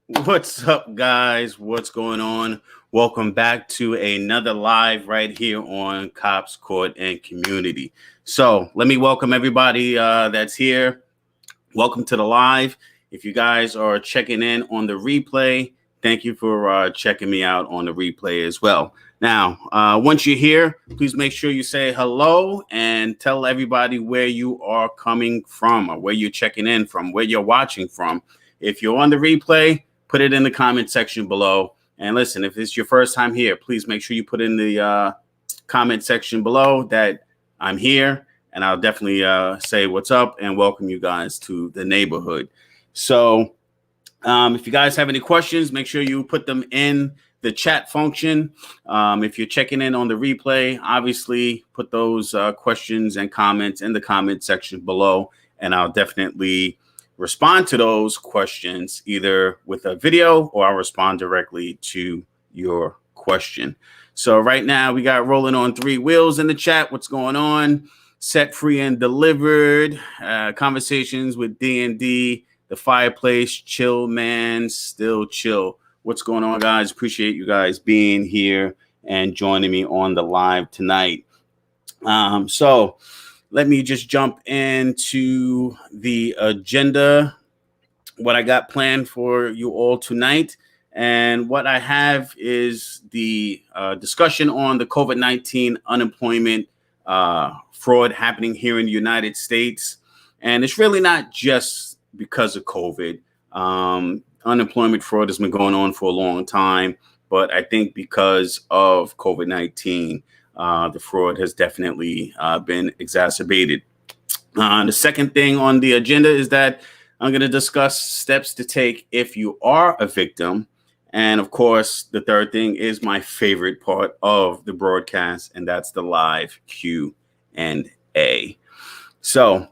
What's up, guys? What's going on? Welcome back to another live right here on Cops, Court, and Community. So, let me welcome everybody that's here. Welcome to the live. If you guys are checking in on the replay, thank you for checking me out on the replay as well. Now, once you're here, please make sure you say hello and tell everybody where you are coming from or where you're checking in from, where you're watching from. If you're on the replay, put it in the comment section below. And listen, if it's your first time here, please make sure you put in the comment section below that I'm here, and I'll definitely say what's up and welcome you guys to the neighborhood. So if you guys have any questions, make sure you put them in the chat function. If you're checking in on the replay, obviously put those questions and comments in the comment section below, and I'll definitely respond to those questions either with a video or I'll respond directly to your question. So right now we got Rolling on Three Wheels in the chat. What's going on? Set Free and Delivered, conversations with D&D, The Fireplace, Chill Man, Still Chill. What's going on, guys? Appreciate you guys being here and joining me on the live tonight. So let me just jump into the agenda, what I got planned for you all tonight. And what I have is the discussion on the COVID-19 unemployment fraud happening here in the United States. And it's really not just because of COVID. Unemployment fraud has been going on for a long time, but I think because of COVID-19, the fraud has definitely been exacerbated. The second thing on the agenda is that I'm going to discuss steps to take if you are a victim. And of course, the third thing is my favorite part of the broadcast, and that's the live Q&A. So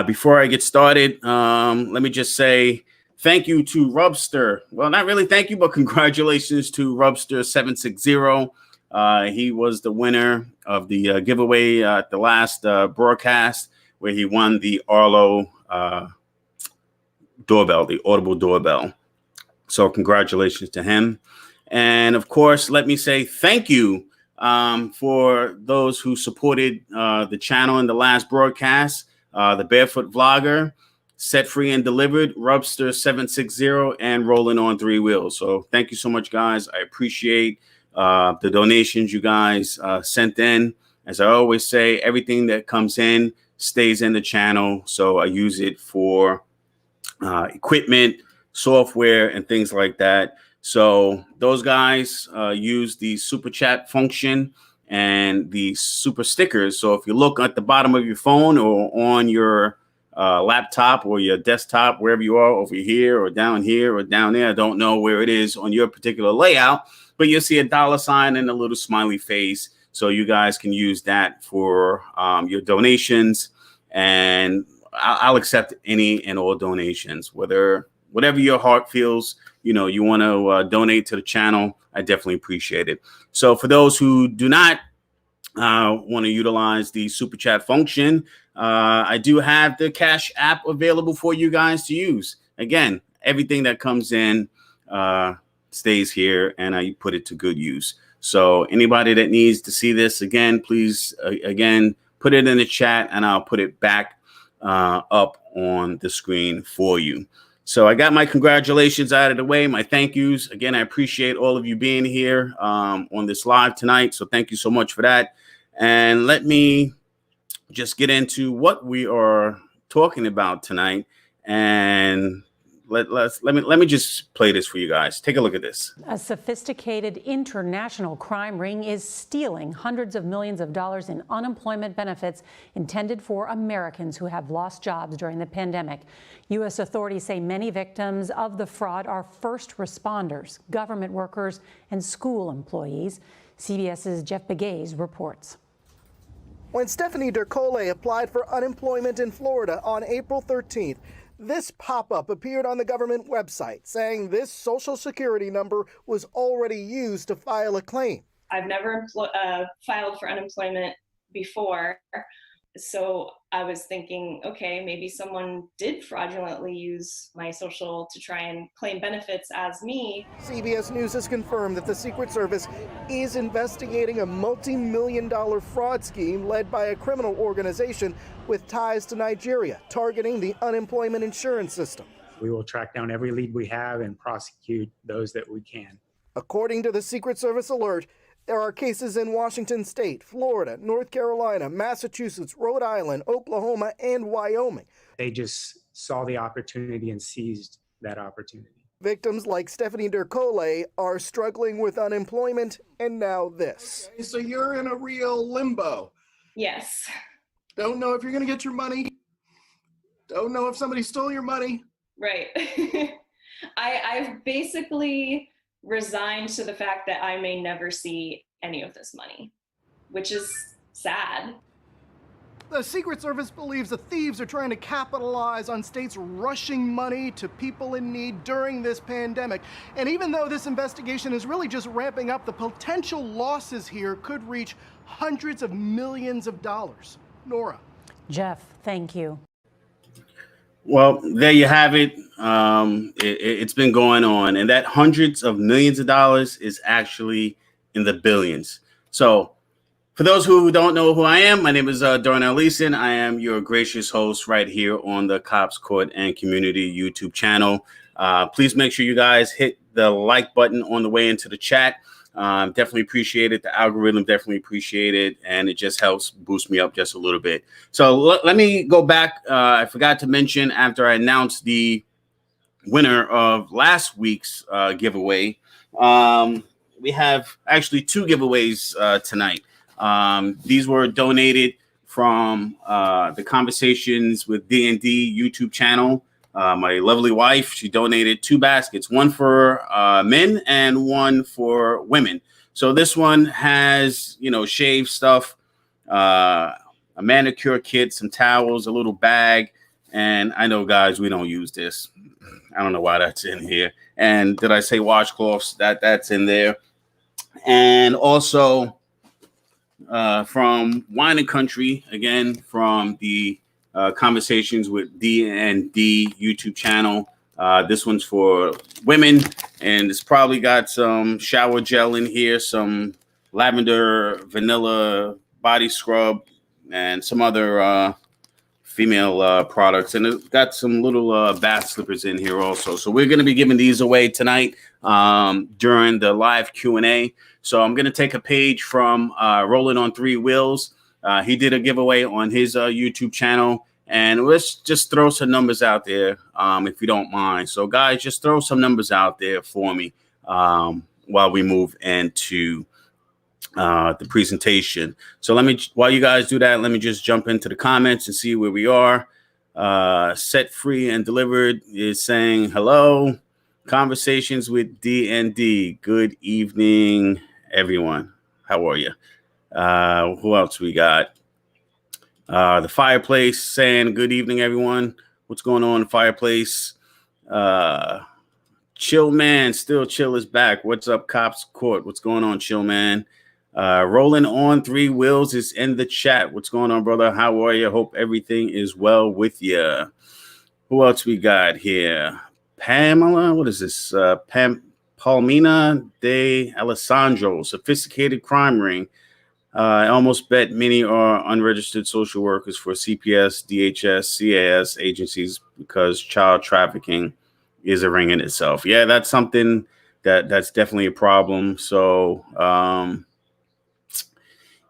before I get started, let me just say thank you to Rubster. Well, not really thank you, but congratulations to Rubster760. He was the winner of the giveaway at the last broadcast where he won the Arlo doorbell, the audible doorbell. So congratulations to him. And of course, let me say thank you for those who supported the channel in the last broadcast, the Barefoot Vlogger, Set Free and Delivered, Rubster760, and Rolling on Three Wheels. So thank you so much, guys. I appreciate the donations you guys sent in. As I always say, everything that comes in stays in the channel. So I use it for equipment, software, and things like that. So those guys use the super chat function and the super stickers. So if you look at the bottom of your phone or on your laptop or your desktop, wherever you are, over here or down there, I don't know where it is on your particular layout, but you'll see a $ and a little smiley face. So you guys can use that for your donations, and I'll accept any and all donations, whatever your heart feels, you want to donate to the channel. I definitely appreciate it. So for those who do not want to utilize the super chat function, I do have the Cash App available for you guys to use. Again, everything that comes in stays here, and I put it to good use. So anybody that needs to see this again, please, again, put it in the chat, and I'll put it back up on the screen for you. So I got my congratulations out of the way, my thank yous. Again, I appreciate all of you being here on this live tonight. So thank you so much for that. And let me just get into what we are talking about tonight. And let me just play this for you guys. Take a look at this. A sophisticated international crime ring is stealing hundreds of millions of dollars in unemployment benefits intended for Americans who have lost jobs during the pandemic. U.S. authorities say many victims of the fraud are first responders, government workers, and school employees. CBS's Jeff Begays reports. When Stephanie Dercole applied for unemployment in Florida on April 13th, this pop-up appeared on the government website saying this Social Security number was already used to file a claim. I've never filed for unemployment before, so I was thinking, okay, maybe someone did fraudulently use my social to try and claim benefits as me. CBS News has confirmed that the Secret Service is investigating a multi-million-dollar fraud scheme led by a criminal organization with ties to Nigeria, targeting the unemployment insurance system. We will track down every lead we have and prosecute those that we can. According to the Secret Service alert, there are cases in Washington State, Florida, North Carolina, Massachusetts, Rhode Island, Oklahoma, and Wyoming. They just saw the opportunity and seized that opportunity. Victims like Stephanie Dercole are struggling with unemployment, and now this. Okay, so you're in a real limbo. Yes. Don't know if you're going to get your money. Don't know if somebody stole your money. Right. I've basically resigned to the fact that I may never see any of this money, which is sad. The Secret Service believes the thieves are trying to capitalize on states rushing money to people in need during this pandemic. And even though this investigation is really just ramping up, the potential losses here could reach hundreds of millions of dollars. Nora. Jeff, thank you. Well, there you have it. It's been going on, and that hundreds of millions of dollars is actually in the billions. So for those who don't know who I am, my name is Darnell Leeson. I am your gracious host right here on the Cops Court and Community YouTube channel. Please make sure you guys hit the like button on the way into the chat. Definitely appreciate it. The algorithm definitely appreciate it, and it just helps boost me up just a little bit. So let me go back. I forgot to mention, after I announced the winner of last week's giveaway, we have actually two giveaways tonight. These were donated from the Conversations with D&D YouTube channel. My lovely wife, she donated 2 baskets, one for men and one for women. So this one has, shave stuff, a manicure kit, some towels, a little bag. And I know, guys, we don't use this. I don't know why that's in here. And did I say washcloths? That's in there. And also from Wine and Country, again, from the Conversations with D&D YouTube channel. This one's for women, and it's probably got some shower gel in here, some lavender vanilla body scrub, and some other female products. And it's got some little bath slippers in here also. So we're going to be giving these away tonight during the live Q&A. So I'm going to take a page from Rolling on 3 Wheels. He did a giveaway on his YouTube channel, and let's just throw some numbers out there if you don't mind. So, guys, just throw some numbers out there for me while we move into the presentation. So while you guys do that, let me just jump into the comments and see where we are. Set Free and Delivered is saying hello. Conversations with D&D. Good evening, everyone. How are you? Who else we got? The Fireplace saying good evening, everyone. What's going on, Fireplace? Chill Man, still chill is back. What's up, Cops Court? What's going on, Chill Man? Rolling on 3 Wheels is in the chat. What's going on, brother? How are you? Hope everything is well with you. Who else we got here? Pamela, what is this? Palmina de Alessandro, Sophisticated Crime Ring. I almost bet many are unregistered social workers for CPS, DHS, CAS agencies because child trafficking is a ring in itself. Yeah, that's something that's definitely a problem. So,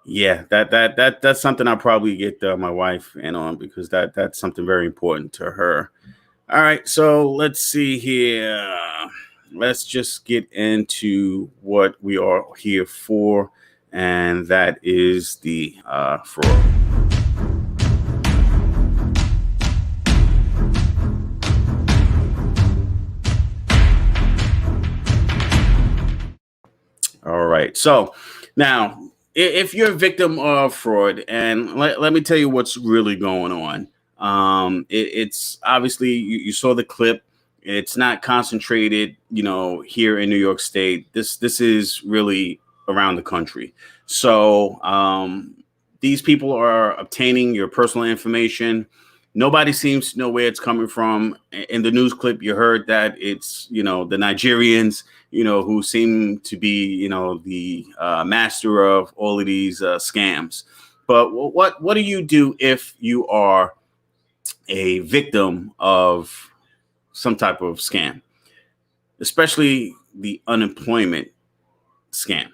yeah, that's something I'll probably get my wife in on, because that's something very important to her. All right, so let's see here. Let's just get into what we are here for, and that is the fraud. All right, so now, if you're a victim of fraud, and let me tell you what's really going on. It's obviously, you saw the clip. It's not concentrated, here in New York State. This is really around the country. So these people are obtaining your personal information. Nobody seems to know where it's coming from. In the news clip, you heard that it's, the Nigerians, who seem to be, the master of all of these scams. But what do you do if you are a victim of some type of scam, especially the unemployment scam?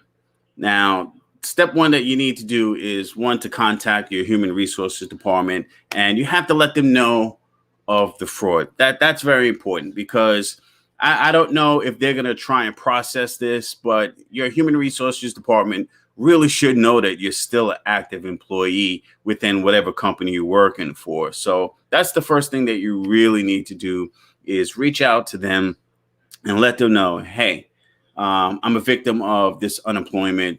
Now, step one that you need to do is to contact your human resources department, and you have to let them know of the fraud. That's very important, because I don't know if they're going to try and process this, but your human resources department really should know that you're still an active employee within whatever company you're working for. So that's the first thing that you really need to do, is reach out to them and let them know, hey, I'm a victim of this unemployment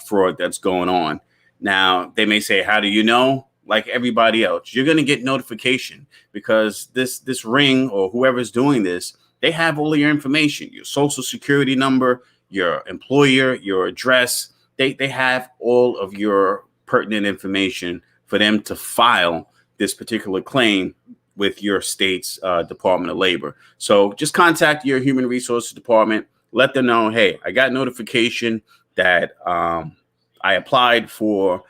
fraud that's going on. Now, they may say, how do you know? Like everybody else, you're going to get notification, because this ring or whoever's doing this, they have all of your information, your social security number, your employer, your address. They have all of your pertinent information for them to file this particular claim with your state's Department of Labor. So just contact your human resources department. Let them know, hey, I got notification that I applied for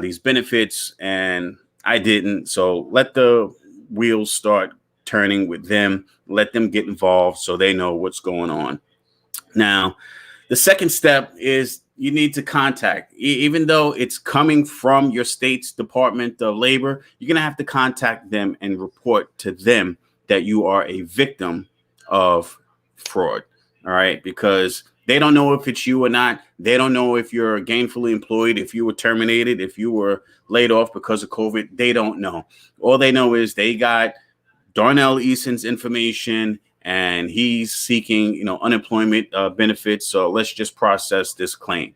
these benefits and I didn't. So let the wheels start turning with them. Let them get involved so they know what's going on. Now, the second step is you need to contact, even though it's coming from your state's Department of Labor, you're going to have to contact them and report to them that you are a victim of fraud. All right, because they don't know if it's you or not. They don't know if you're gainfully employed, if you were terminated, if you were laid off because of COVID. They don't know. All they know is they got Darnell Eason's information and he's seeking, unemployment benefits. So let's just process this claim.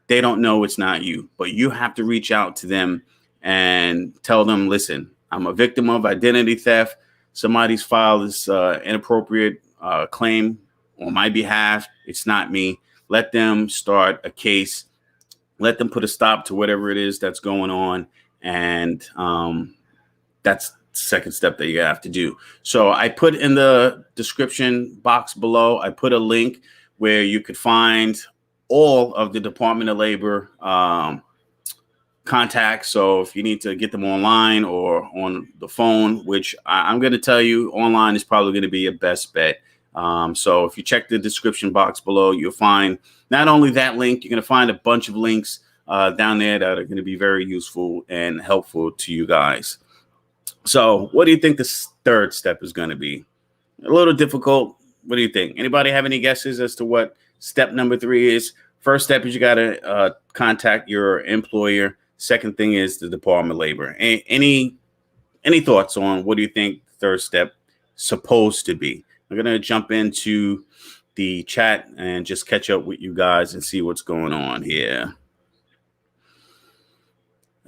They don't know it's not you, but you have to reach out to them and tell them, listen, I'm a victim of identity theft. Somebody's filed this inappropriate claim on my behalf. It's not me. Let them start a case. Let them put a stop to whatever it is that's going on. And that's the second step that you have to do. So I put in the description box below, I put a link where you could find all of the Department of Labor contacts. So if you need to get them online or on the phone, which I'm going to tell you, online is probably going to be your best bet. So if you check the description box below, you'll find not only that link, you're going to find a bunch of links down there that are going to be very useful and helpful to you guys. So what do you think the third step is going to be? A little difficult. What do you think? Anybody have any guesses as to what step number 3 is? First step is you got to contact your employer. Second thing is the Department of Labor. Any thoughts on what do you think the third step is supposed to be? I'm going to jump into the chat and just catch up with you guys and see what's going on here.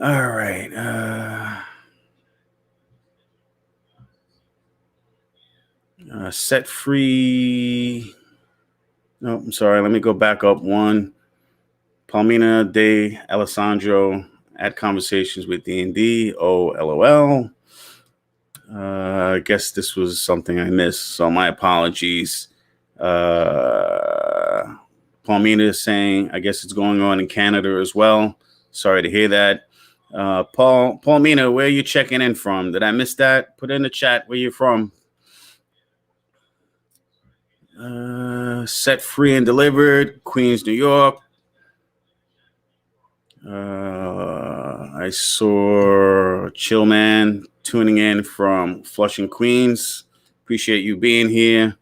All right. Set free. No, I'm sorry. Let me go back up one. Palmina de Alessandro at conversations with D&D. Oh, LOL. I guess this was something I missed, so my apologies. Palmina is saying, I guess it's going on in Canada as well. Sorry to hear that. Palmina, where are you checking in from? Did I miss that? Put in the chat where you're from. Set free and delivered, Queens, New York. I saw Chillman tuning in from Flushing, Queens. Appreciate you being here.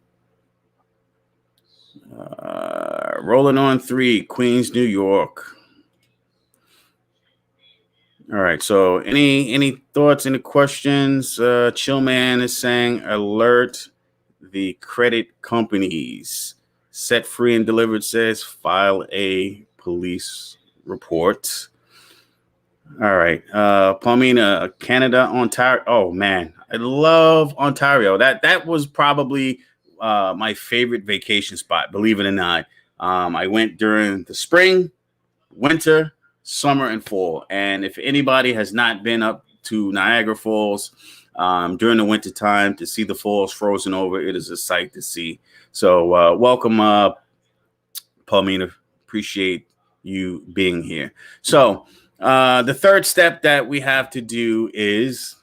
Rolling on 3, Queens, New York. All right. So any thoughts, any questions? Chillman is saying alert the credit companies. Set free and delivered says file a police report. All right. Palmina, Canada, Ontario. Oh man, I love Ontario. That was probably my favorite vacation spot, believe it or not. I went during the spring, winter, summer and fall. And if anybody has not been up to Niagara Falls during the winter time to see the falls frozen over, it is a sight to see. So welcome, Palmina. Appreciate you being here. So the third step that we have to do is,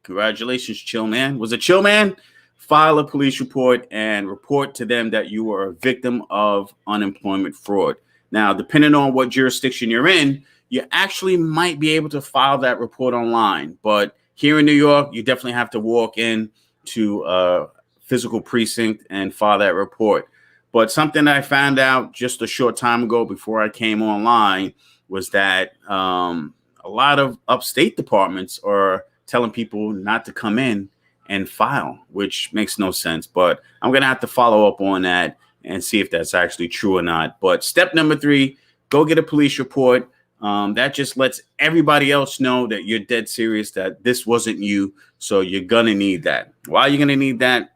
congratulations, Chill Man. Was it Chill Man? File a police report and report to them that you are a victim of unemployment fraud. Now, depending on what jurisdiction you're in, you actually might be able to file that report online. But here in New York, you definitely have to walk in to a physical precinct and file that report. But something I found out just a short time ago before I came online was that a lot of upstate departments are telling people not to come in and file, which makes no sense. But I'm going to have to follow up on that and see if that's actually true or not. But step number 3, go get a police report. That just lets everybody else know that you're dead serious, that this wasn't you. So you're going to need that. Why are you going to need that?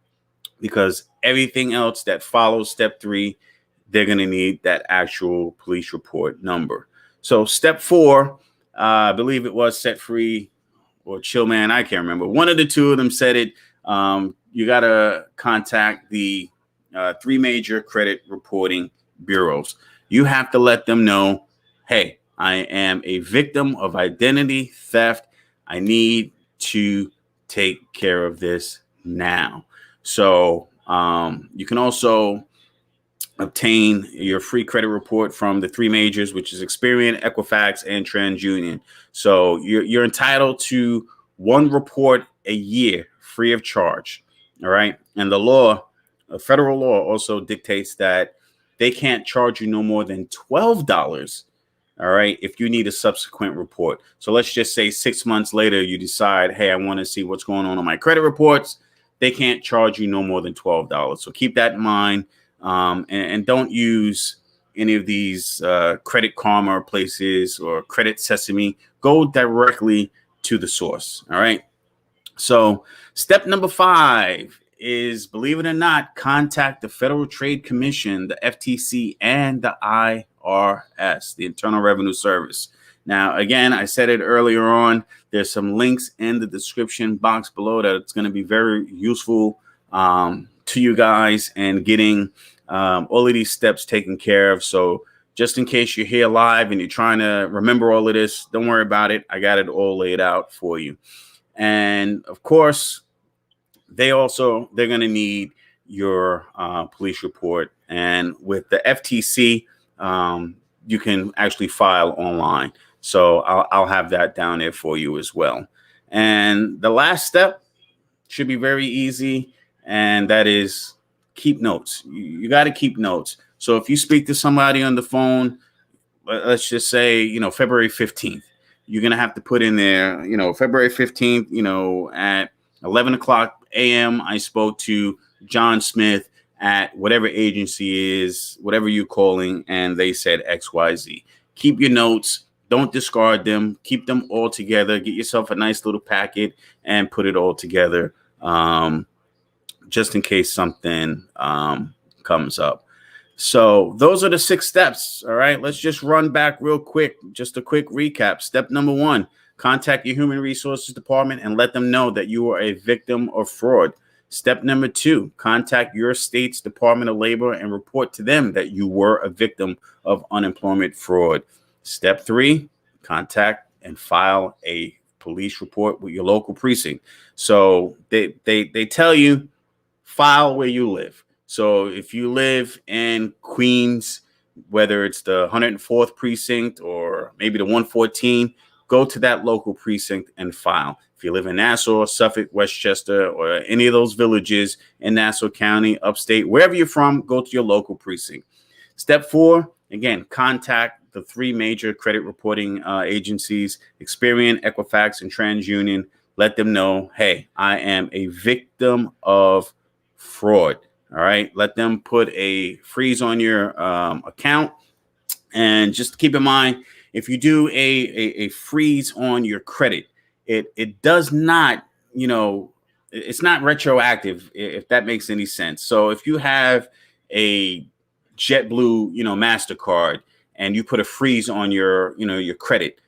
Because everything else that follows step 3, they're going to need that actual police report number. So step 4, I believe it was Set Free or Chill Man, I can't remember. One of the two of them said it. You got to contact the 3 major credit reporting bureaus. You have to let them know, hey, I am a victim of identity theft. I need to take care of this now. So you can also obtain your free credit report from the 3 majors, which is Experian, Equifax, and TransUnion. So you're entitled to 1 report a year free of charge. All right. And the law, federal law, also dictates that they can't charge you no more than $12. All right, if you need a subsequent report. So let's just say 6 months later, you decide, hey, I want to see what's going on my credit reports. They can't charge you no more than $12. So keep that in mind. And don't use any of these Credit Karma places or Credit Sesame. Go directly to the source. All right. So step number 5 is, believe it or not, contact the Federal Trade Commission, the FTC, and the IRS, the Internal Revenue Service. Now, again, I said it earlier on, there's some links in the description box below that it's going to be very useful to you guys and getting all of these steps taken care of. So just in case you're here live and you're trying to remember all of this, don't worry about it. I got it all laid out for you. And of course, they're going to need your police report. And with the FTC, you can actually file online. So I'll have that down there for you as well. And the last step should be very easy, and that is keep notes. You got to keep notes. So if you speak to somebody on the phone, let's just say, February 15th, you're going to have to put in there, February 15th, at 11 o'clock a.m., I spoke to John Smith at whatever agency is, whatever you're calling, and they said XYZ. Keep your notes. Don't discard them. Keep them all together. Get yourself a nice little packet and put it all together just in case something comes up. So those are the 6 steps. All right, let's just run back real quick. Just a quick recap. Step number 1, contact your human resources department and let them know that you are a victim of fraud. Step number 2, contact your state's Department of Labor and report to them that you were a victim of unemployment fraud. Step 3, contact and file a police report with your local precinct. So they tell you file where you live. So if you live in Queens, whether it's the 104th precinct or maybe the 114, go to that local precinct and file. If you live in Nassau, Suffolk, Westchester, or any of those villages in Nassau County, upstate, wherever you're from, go to your local precinct. Step 4, again, contact the 3 major credit reporting agencies, Experian, Equifax, and TransUnion. Let them know, hey, I am a victim of fraud. All right. Let them put a freeze on your account. And just keep in mind, if you do a freeze on your credit, it does not, it's not retroactive, if that makes any sense. So if you have a JetBlue, MasterCard, and you put a freeze on your, your credit,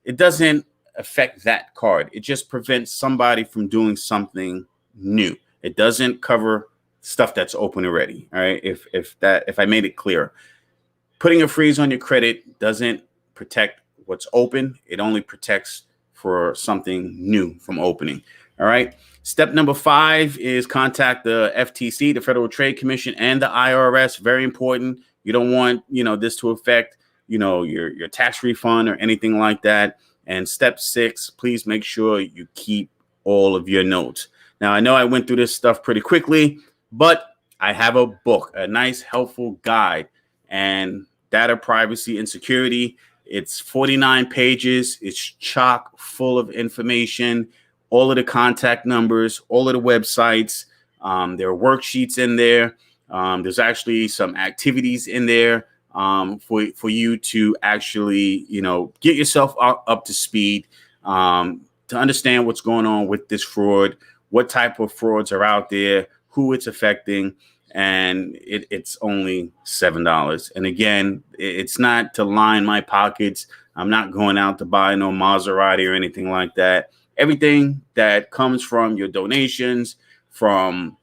it doesn't affect that card. It just prevents somebody from doing something new. It doesn't cover stuff that's open already. All right. If I made it clear, putting a freeze on your credit doesn't protect what's open. It only protects for something new from opening. All right. Step number 5 is contact the FTC, the Federal Trade Commission, and the IRS. Very important. You don't want, this to affect, your tax refund or anything like that. And step 6, please make sure you keep all of your notes. Now, I know I went through this stuff pretty quickly, but I have a book, a nice, helpful guide, and data privacy and security. It's 49 pages. It's chock full of information, all of the contact numbers, all of the websites. There are worksheets in there. There's actually some activities in there for you to actually, get yourself up to speed, to understand what's going on with this fraud, what type of frauds are out there, who it's affecting. And it's only $7. And again, it's not to line my pockets. I'm not going out to buy no Maserati or anything like that. Everything that comes from your donations, from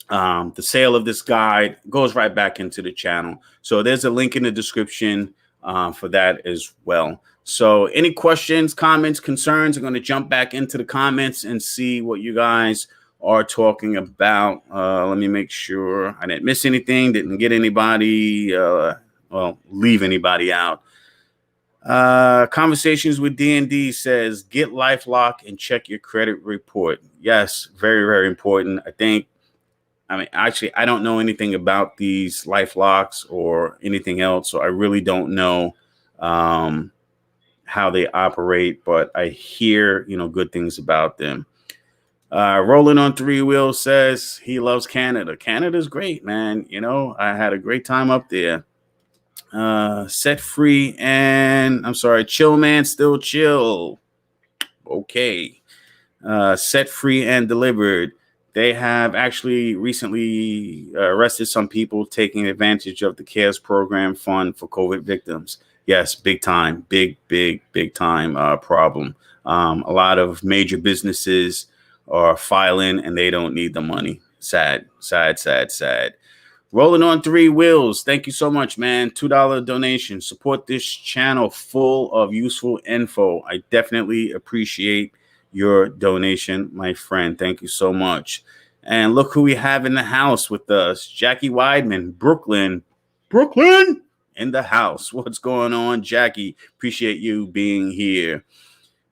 the sale of this guide, goes right back into the channel. So there's a link in the description for that as well. So any questions, comments, concerns, I'm going to jump back into the comments and see what you guys are talking about. Let me make sure I didn't miss anything, didn't get anybody, leave anybody out. Conversations with D&D says, get LifeLock and check your credit report. Yes, very, very important. Actually, I don't know anything about these LifeLocks or anything else, so I really don't know how they operate, but I hear, good things about them. Rolling on 3 Wheels says he loves Canada. Canada's great, man. I had a great time up there. Set free and chill, man. Still chill. Okay. Set free and delivered. They have actually recently arrested some people taking advantage of the CARES program fund for COVID victims. Yes, big time, big time problem. A lot of major businesses are filing and they don't need the money. Sad. Rolling on 3 Wheels. Thank you so much, man. $2 donation. Support this channel full of useful info. I definitely appreciate your donation, my friend. Thank you so much. And look who we have in the house with us. Jackie Weidman, Brooklyn in the house. What's going on, Jackie? Appreciate you being here.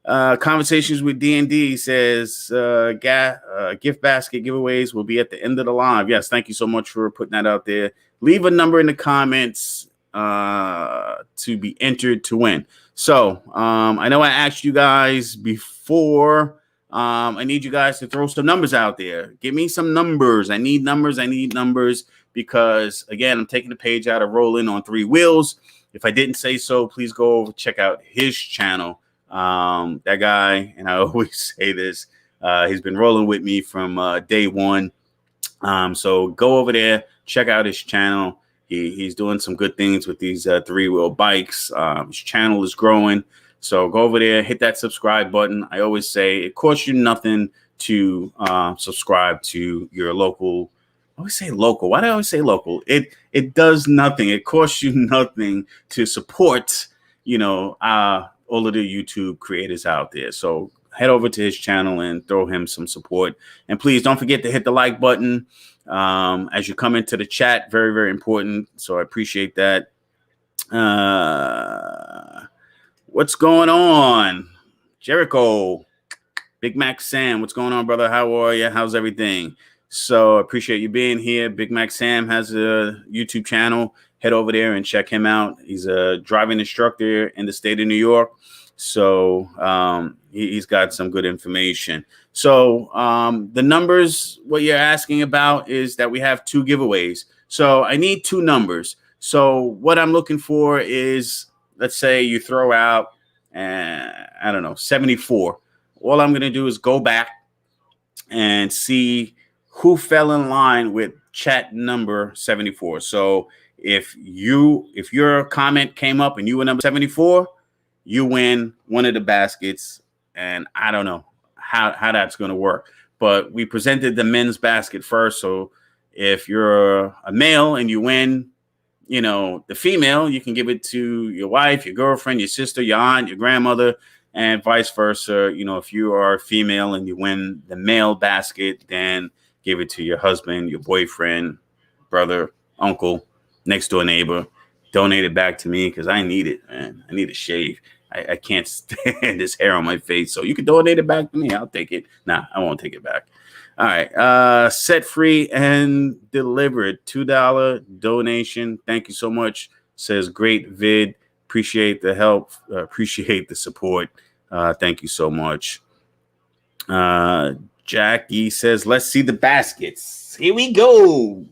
Conversations with D&D says gift basket giveaways will be at the end of the live. Yes, thank you so much for putting that out there. Leave a number in the comments to be entered to win. So I know I asked you guys before. I need you guys to throw some numbers out there. Give me some numbers. I need numbers because, again, I'm taking the page out of Rolling on 3 Wheels. If I didn't say so, please go over check out his channel. That guy, and I always say this, he's been rolling with me from day one. So go over there, check out his channel. He's doing some good things with these 3-wheel bikes. His channel is growing. So go over there, hit that subscribe button. I always say it costs you nothing to subscribe to your local. I always say local. Why do I always say local? It does nothing. It costs you nothing to support, all of the YouTube creators out there. So head over to his channel and throw him some support. And please don't forget to hit the like button as you come into the chat. Very, very important. So I appreciate that. What's going on? Jericho, Big Mac Sam, what's going on, brother? How are you? How's everything? So I appreciate you being here. Big Mac Sam has a YouTube channel. Head over there and check him out. He's a driving instructor in the state of New York. So he's got some good information. So the numbers, what you're asking about is that we have 2 giveaways. So I need 2 numbers. So what I'm looking for is, let's say you throw out, 74. All I'm going to do is go back and see who fell in line with chat number 74. So if your comment came up and you were number 74, you win one of the baskets. And I don't know how that's going to work, but we presented the men's basket first. So if you're a male and you win, the female, you can give it to your wife, your girlfriend, your sister, your aunt, your grandmother, and vice versa. If you are female and you win the male basket, then give it to your husband, your boyfriend, brother, uncle, next door neighbor. Donate it back to me because I need it, man. I need a shave. I can't stand this hair on my face. So you can donate it back to me. I'll take it. Nah, I won't take it back. All right. Set free and delivered. $2 donation. Thank you so much. Says great vid. Appreciate the help. Appreciate the support. Thank you so much. Jackie says, let's see the baskets. Here we go.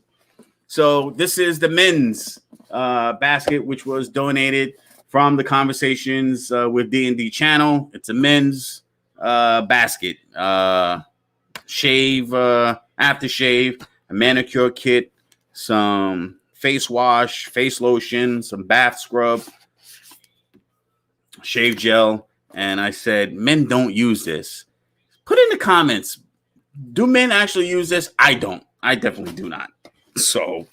So this is the men's basket, which was donated from the Conversations with D&D channel. It's a men's basket. Shave, aftershave, a manicure kit, some face wash, face lotion, some bath scrub, shave gel. And I said, men don't use this. Put in the comments, do men actually use this? I don't. I definitely do not. So,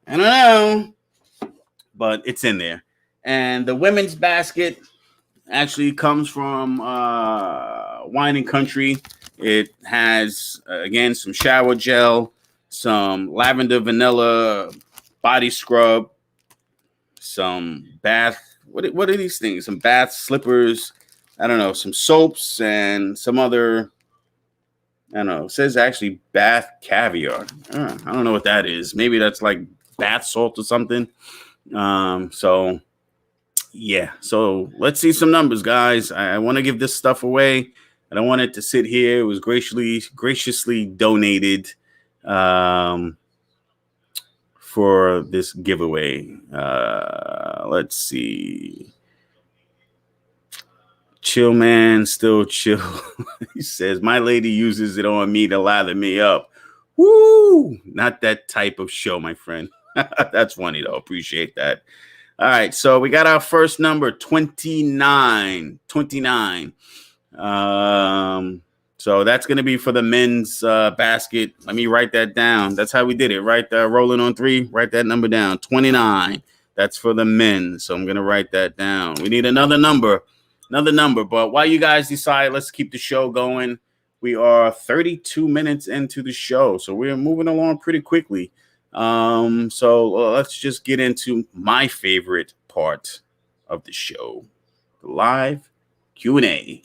I don't know. But it's in there. And the women's basket actually comes from Wine and Country. It has, again, some shower gel, some lavender vanilla body scrub, some bath. What are these things? Some bath slippers. I don't know. Some soaps and some other. I don't know. It says actually bath caviar. I don't know what that is. Maybe that's like bath salt or something. So yeah. So let's see some numbers, guys. I want to give this stuff away. I don't want it to sit here. It was graciously donated for this giveaway. Let's see. Chill man, still chill. He says, my lady uses it on me to lather me up. Woo! Not that type of show, my friend. That's funny, though. Appreciate that. All right, so we got our first number, 29. 29. So that's going to be for the men's basket. Let me write that down. That's how we did it, right? Rolling on 3, write that number down. 29. That's for the men. So I'm going to write that down. We need another number. But while you guys decide, let's keep the show going. We are 32 minutes into the show, so we're moving along pretty quickly. So let's just get into my favorite part of the show, the live Q&A.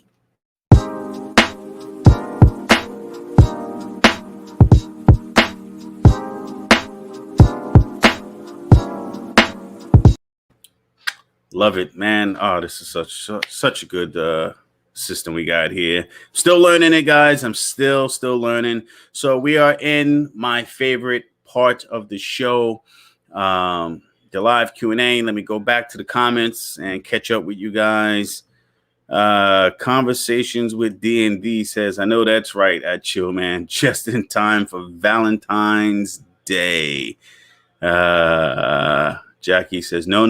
Love it, man. Oh, this is such a good system we got here. Still learning it, guys. I'm still learning. So we are in my favorite part of the show, the live Q&A. Let me go back to the comments and catch up with you guys. Conversations with D&D says, I know that's right at Chill Man, just in time for Valentine's Day. Jackie says, no.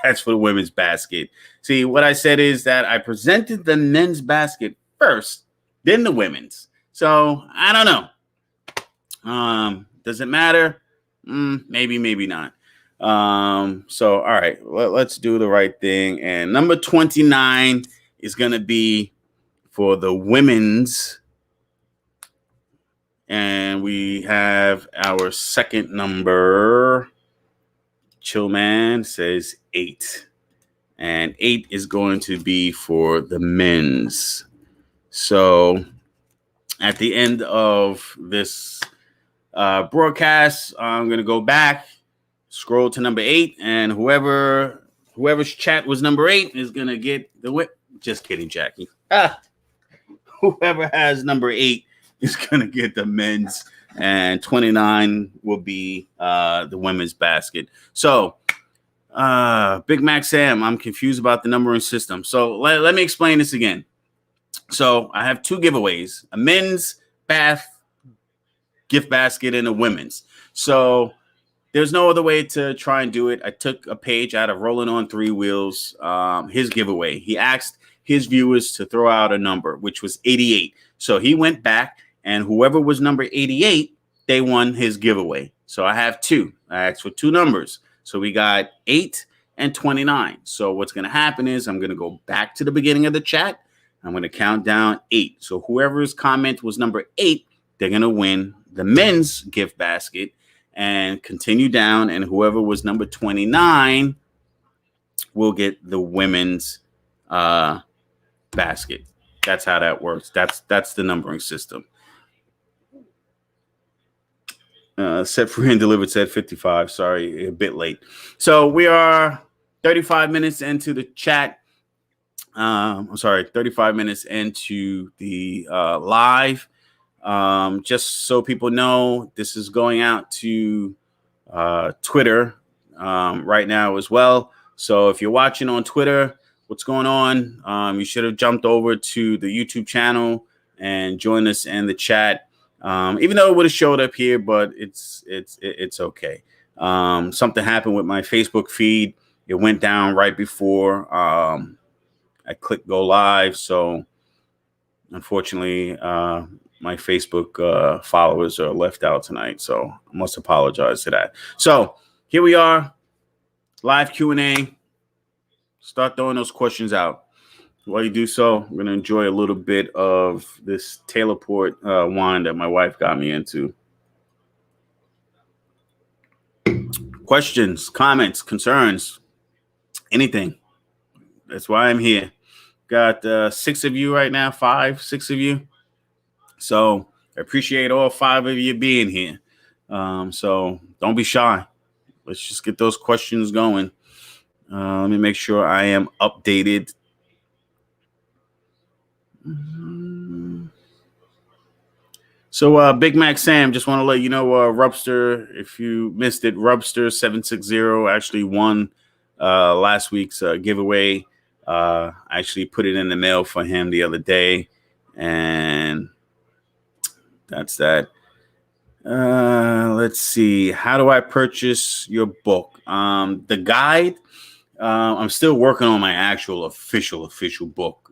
That's for the women's basket. See, what I said is that I presented the men's basket first, then the women's. So I don't know. Does it matter? Maybe not. So, all right, let's do the right thing. And number 29 is going to be for the women's. And we have our second number. Chillman says 8. And 8 is going to be for the men's. So at the end of this broadcast, I'm going to go back, scroll to number 8, and whoever's chat was number 8 is going to get the whip. Just kidding, Jackie. Whoever has number 8 is going to get the men's, and 29 will be the women's basket. So, Big Mac Sam, I'm confused about the numbering system. So let me explain this again. So I have two giveaways, a men's bath gift basket and a women's. So there's no other way to try and do it. I took a page out of Rolling on Three Wheels, his giveaway. He asked his viewers to throw out a number, which was 88. So he went back, and whoever was number 88, they won his giveaway. So I have two. I asked for two numbers. So we got 8 and 29. So what's going to happen is I'm going to go back to the beginning of the chat. I'm going to count down 8. So whoever's comment was number 8, they're going to win the men's gift basket, and continue down. And whoever was number 29 will get the women's basket. That's how that works. That's the numbering system. Set free and delivered said 55. Sorry, a bit late. So we are 35 minutes into the chat. 35 minutes into the live. Just so people know, this is going out to Twitter right now as well. So if you're watching on Twitter, what's going on? You should have jumped over to the YouTube channel and joined us in the chat. Even though it would have showed up here, but it's okay. Something happened with my Facebook feed. It went down right before I clicked go live. So unfortunately, my Facebook followers are left out tonight. So I must apologize to that. So here we are, live Q&A. Start throwing those questions out. While you do so, I'm going to enjoy a little bit of this Taylorport wine that my wife got me into. Questions, comments, concerns, anything. That's why I'm here. Got 6 of you right now, 6 of you. So I appreciate all 5 of you being here. So don't be shy. Let's just get those questions going. Let me make sure I am updated. So Big Mac Sam, just want to let you know, Rubster, if you missed it, Rubster 760 actually won last week's giveaway. I actually put it in the mail for him the other day, and that's that. Let's see. How do I purchase your book? The guide. I'm still working on my actual official book,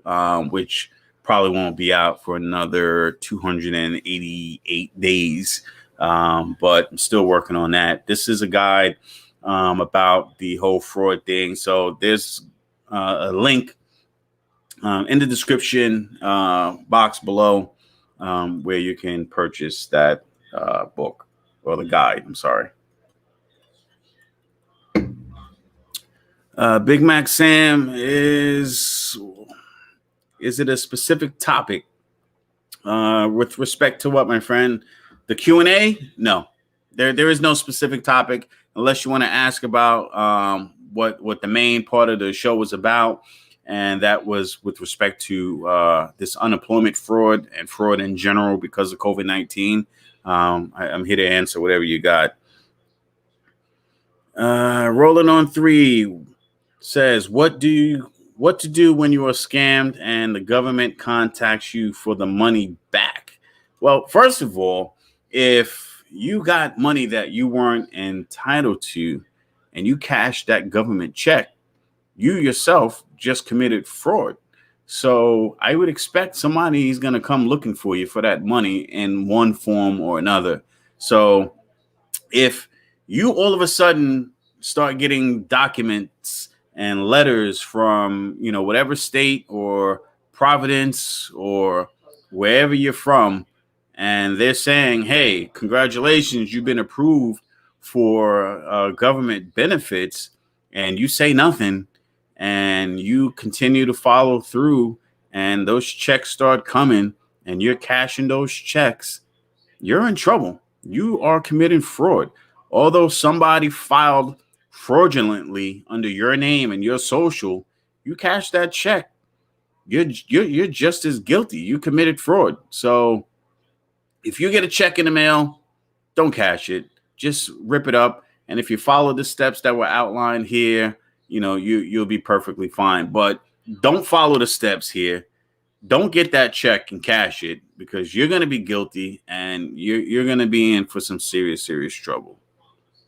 which probably won't be out for another 288 days. But I'm still working on that. This is a guide about the whole fraud thing. So there's a link in the description box below where you can purchase that book, or the guide. I'm sorry. Big Mac Sam, is it a specific topic with respect to what, my friend? The Q&A? No, there is no specific topic unless you want to ask about what the main part of the show was about, and that was with respect to this unemployment fraud and fraud in general because of COVID-19. I'm here to answer whatever you got. Rolling on 3 says, what to do when you are scammed and the government contacts you for the money back? Well, first of all, if you got money that you weren't entitled to and you cashed that government check, you yourself just committed fraud. So I would expect somebody is going to come looking for you for that money in one form or another. So if you all of a sudden start getting documents and letters from, whatever state or Providence or wherever you're from, and they're saying, hey, congratulations, you've been approved for government benefits, and you say nothing, and you continue to follow through, and those checks start coming, and you're cashing those checks, you're in trouble. You are committing fraud. Although somebody filed fraudulently under your name and your social, you cash that check, you're just as guilty. You committed fraud. So if you get a check in the mail, don't cash it. Just rip it up. And if you follow the steps that were outlined here, you'll be perfectly fine. But don't follow the steps here. don't get that check and cash it, because you're going to be guilty and you're going to be in for some serious trouble.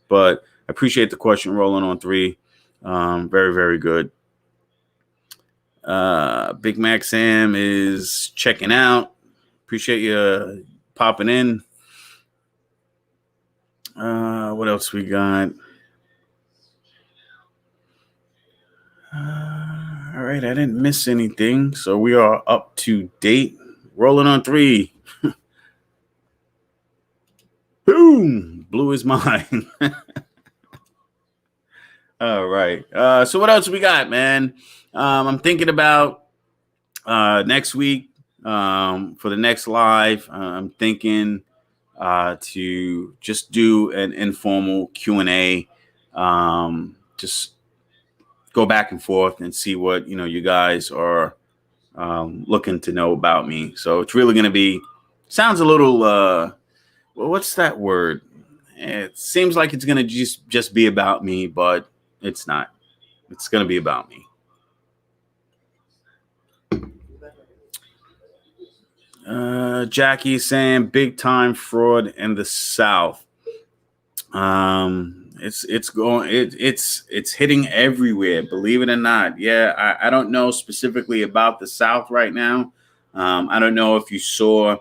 But I appreciate the question, rolling on 3. Very, very good. Big Mac Sam is checking out. Appreciate you popping in. What else we got? All right, I didn't miss anything, so we are up to date. Rolling on 3. Boom! Blew his mind. All right. So what else we got, man? I'm thinking about next week for the next live. I'm thinking to just do an informal Q&A. Just go back and forth and see what you guys are looking to know about me. So it's really going to be, sounds a little what's that word? It seems like it's going to just be about me, but it's not. It's going to be about me. Jackie saying big time fraud in the South. It's hitting everywhere, believe it or not. Yeah, I don't know specifically about the South right now. I don't know if you saw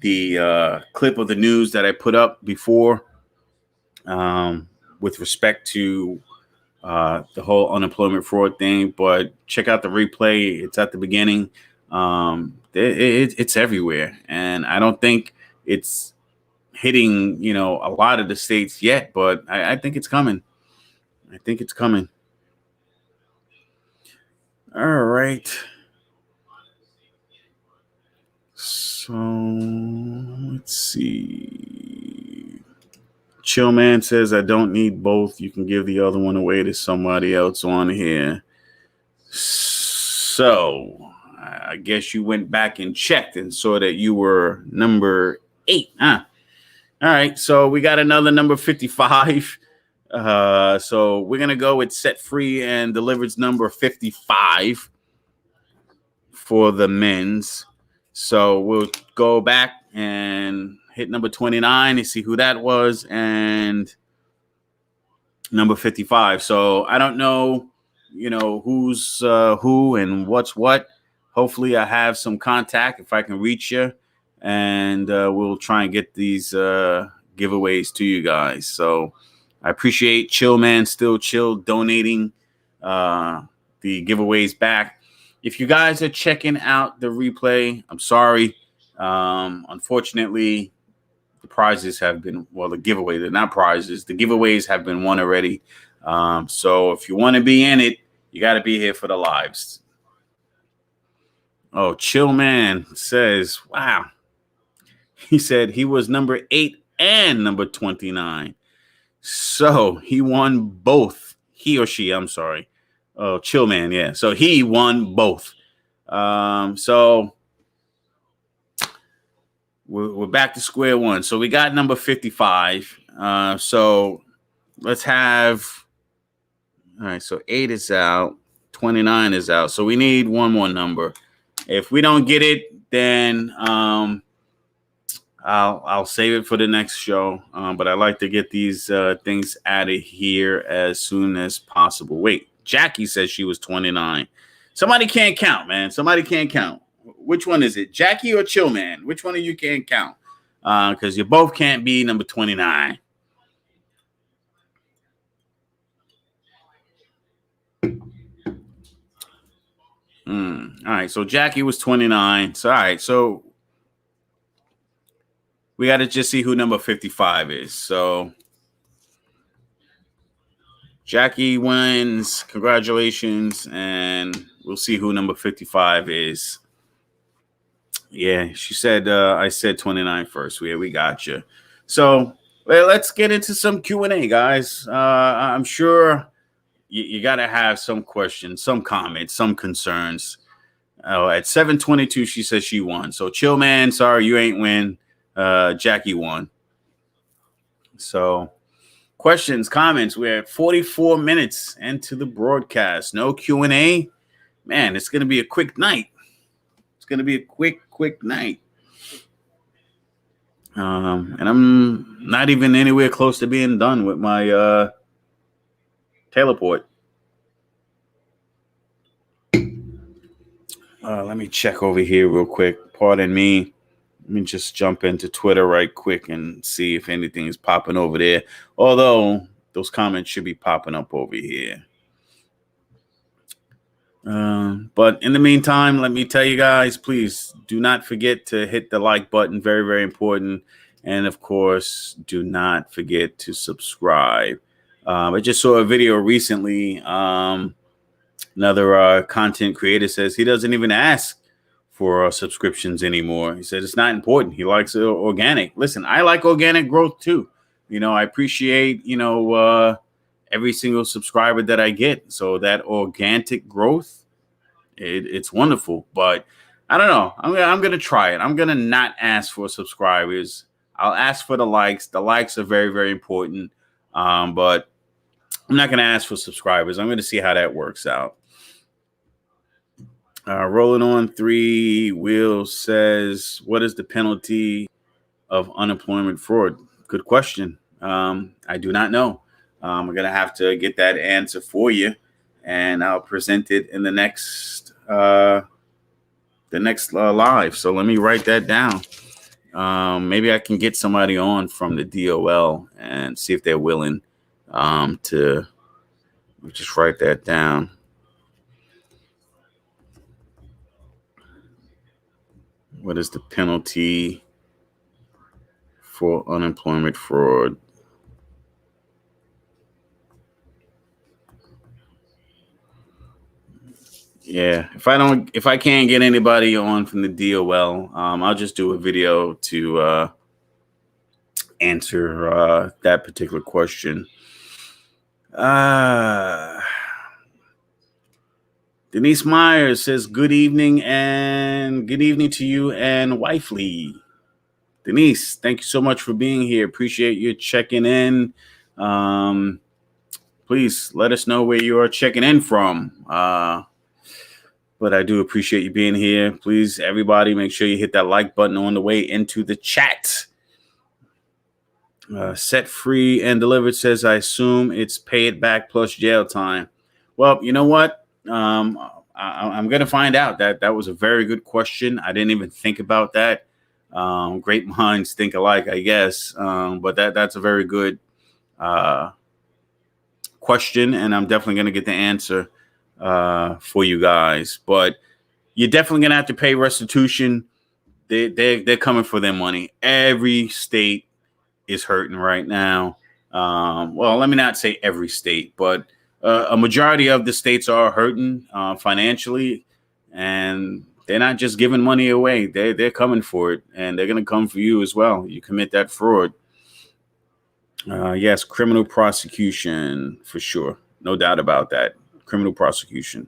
the clip of the news that I put up before with respect to the whole unemployment fraud thing, but check out the replay. It's at the beginning. It's everywhere, and I don't think it's hitting a lot of the states yet, but I think it's coming. I think it's coming. All right. So let's see. Chill Man says, I don't need both. You can give the other one away to somebody else on here. So I guess you went back and checked and saw that you were number 8, huh? All right. So we got another number 55. So we're going to go with Set Free and Delivered's number 55 for the men's. So we'll go back and hit number 29 and see who that was, and number 55. So I don't know, who's who and what's what. Hopefully I have some contact if I can reach you, and we'll try and get these giveaways to you guys. So I appreciate Chill Man Still Chill donating the giveaways back. If you guys are checking out the replay, I'm sorry. Unfortunately, the prizes have been, the giveaway, they're not prizes. The giveaways have been won already. So if you want to be in it, you got to be here for the lives. Oh, Chill Man says, wow. He said he was number 8 and number 29. So he won both. He or she, I'm sorry. Oh, Chill Man, yeah. So he won both. So we're back to square one. So we got number 55. So let's have, all right, so 8 is out, 29 is out. So we need one more number. If we don't get it, then I'll save it for the next show. But I like to get these things out of here as soon as possible. Wait, Jackie says she was 29. Somebody can't count, man. Somebody can't count. Which one is it, Jackie or Chill Man? Which one of you can't count? Because you both can't be number 29. All right, so Jackie was 29. So all right, so we got to just see who number 55 is. So Jackie wins. Congratulations. And we'll see who number 55 is. Yeah, she said, I said 29 first. Yeah, we got you. So let's get into some Q&A, guys. I'm sure you got to have some questions, some comments, some concerns. At 7:22, she says she won. So Chill Man, sorry, you ain't win. Jackie won. So questions, comments. We're at 44 minutes into the broadcast. No Q&A. Man, it's going to be a quick night. It's going to be a quick night. And I'm not even anywhere close to being done with my teleport. Let me check over here real quick. Pardon me. Let me just jump into Twitter right quick and see if anything is popping over there. Although those comments should be popping up over here. But in the meantime, let me tell you guys, please do not forget to hit the like button. Very, very important. And of course, do not forget to subscribe. I just saw a video recently. Another content creator says he doesn't even ask for subscriptions anymore. He said it's not important. He likes organic. Listen, I like organic growth too. I appreciate, every single subscriber that I get. So that organic growth, it's wonderful. But I don't know. I'm gonna try it. I'm gonna not ask for subscribers. I'll ask for the likes. The likes are very, very important. But I'm not gonna ask for subscribers. I'm gonna see how that works out. Rolling on 3 Will says, what is the penalty of unemployment fraud? Good question. I do not know. I'm going to have to get that answer for you, and I'll present it in the next live. So let me write that down. Maybe I can get somebody on from the DOL and see if they're willing to just write that down. What is the penalty for unemployment fraud? Yeah, if I can't get anybody on from the DOL, I'll just do a video to answer that particular question. Denise Myers says, good evening to you and wifely. Denise, thank you so much for being here. Appreciate you checking in. Please let us know where you are checking in from. But I do appreciate you being here. Please, everybody, make sure you hit that like button on the way into the chat. Set Free and Delivered says, I assume it's pay it back plus jail time. Well, you know what? I'm going to find out. That was a very good question. I didn't even think about that. Great minds think alike, I guess. But that's a very good question, and I'm definitely going to get the answer for you guys. But you're definitely going to have to pay restitution. They're coming for their money. Every state is hurting right now. Well, let me not say every state, but a majority of the states are hurting financially, and they're not just giving money away. They're coming for it, and they're going to come for you as well. You commit that fraud. Yes, criminal prosecution for sure. No doubt about that. Criminal prosecution.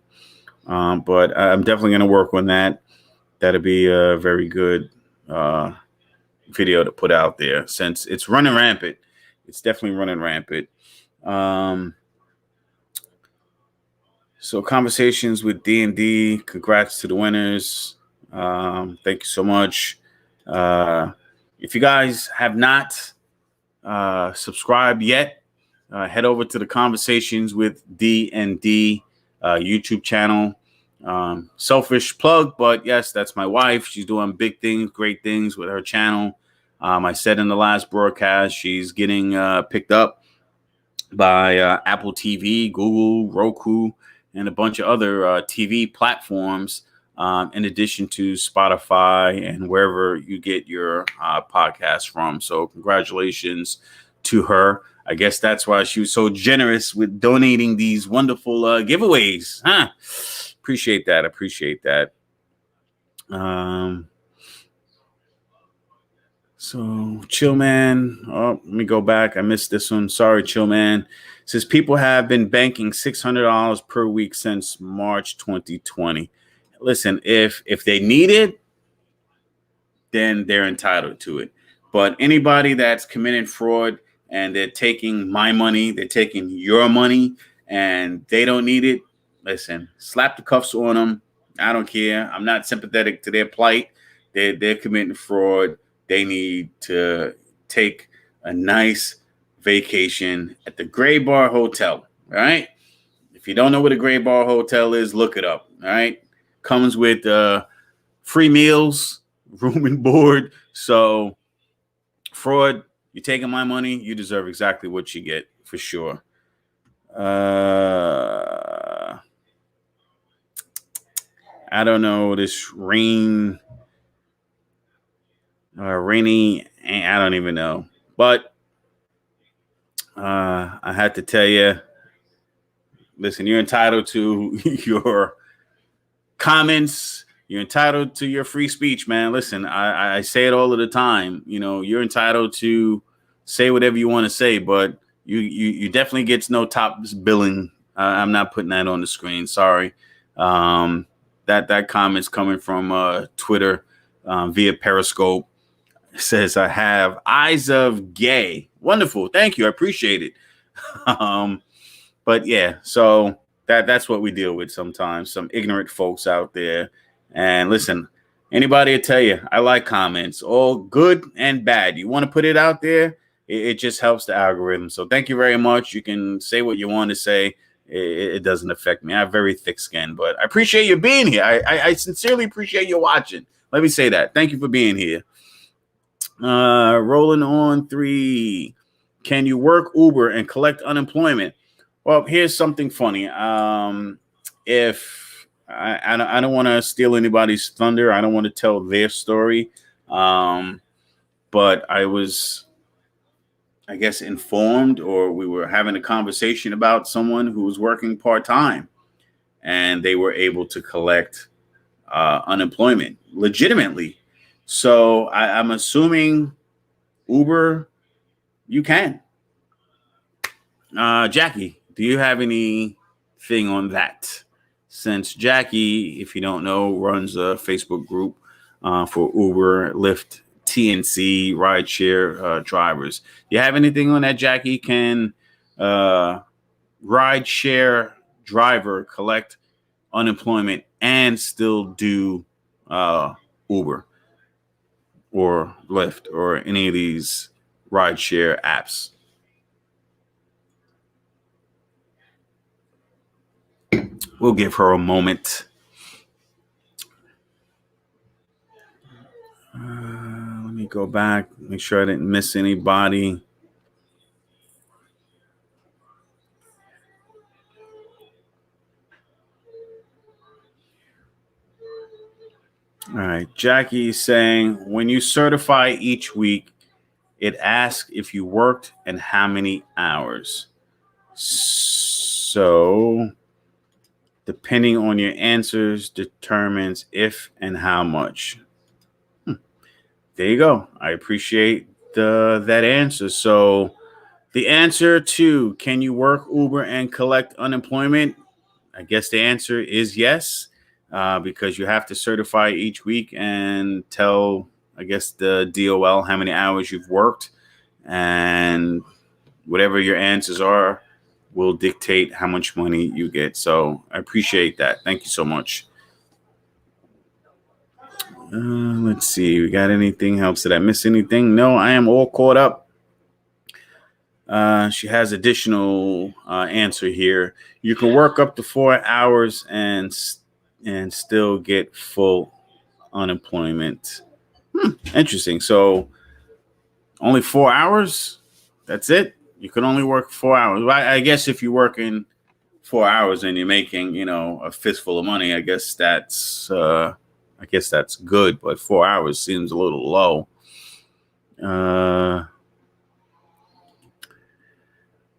But I'm definitely going to work on that. That'll be a very good video to put out there since it's running rampant. It's definitely running rampant. So conversations with D&D. Congrats to the winners. Thank you so much. If you guys have not subscribed yet, head over to the Conversations with D&D YouTube channel. Selfish plug, but yes, that's my wife. She's doing big things, great things with her channel. I said in the last broadcast, she's getting picked up by Apple TV, Google, Roku, and a bunch of other TV platforms, in addition to Spotify and wherever you get your podcast from. So congratulations to her. I guess that's why she was so generous with donating these wonderful giveaways. Huh? Appreciate that. So Chill Man, let me go back. I missed this one. Sorry, Chill Man. Says people have been banking $600 per week since March 2020. Listen, if they need it, then they're entitled to it. But anybody that's committing fraud and they're taking my money, they're taking your money, and they don't need it, listen, slap the cuffs on them, I don't care. I'm not sympathetic to their plight. They're committing fraud. They need to take a nice vacation at the Gray Bar Hotel. All right. If you don't know what a Gray Bar Hotel is, look it up. All right. Comes with free meals, room and board. So, fraud, you're taking my money. You deserve exactly what you get for sure. I don't know, this rainy, I don't even know. But I had to tell you, listen, you're entitled to your comments. You're entitled to your free speech, man. Listen, I say it all of the time. You know, you're entitled to say whatever you want to say, but you definitely gets no top billing. I'm not putting that on the screen. Sorry. That comment's coming from Twitter via Periscope. It says, I have eyes of gay. Wonderful. Thank you. I appreciate it. But yeah, so that's what we deal with sometimes. Some ignorant folks out there. And listen, anybody will tell you, I like comments, all good and bad. You want to put it out there, it just helps the algorithm. So thank you very much. You can say what you want to say. It doesn't affect me. I have very thick skin, but I appreciate you being here. I sincerely appreciate you watching. Let me say that. Thank you for being here. Rolling on 3. Can you work Uber and collect unemployment? Well, here's something funny. If I don't want to steal anybody's thunder, I don't want to tell their story. But I was, I guess, informed, or we were having a conversation about someone who was working part-time and they were able to collect unemployment legitimately. So I'm assuming Uber, you can. Jackie, do you have anything on that? Since Jackie, if you don't know, runs a Facebook group for Uber, Lyft, TNC, rideshare drivers. You have anything on that, Jackie? Can rideshare driver collect unemployment and still do Uber or Lyft or any of these rideshare apps? We'll give her a moment. Let me go back, make sure I didn't miss anybody. All right. Jackie's saying, when you certify each week, it asks if you worked and how many hours. So, depending on your answers, determines if and how much. There you go. I appreciate that answer. So, the answer to can you work Uber and collect unemployment? I guess the answer is yes, because you have to certify each week and tell, I guess, the DOL how many hours you've worked. And whatever your answers are will dictate how much money you get. So I appreciate that. Thank you so much. Let's see. We got anything else? Did I miss anything? No, I am all caught up. She has additional answer here. You can work up to 4 hours and still get full unemployment. Interesting. So only 4 hours? That's it? You can only work 4 hours. I guess if you're working 4 hours and you're making, a fistful of money, I guess that's good. But 4 hours seems a little low.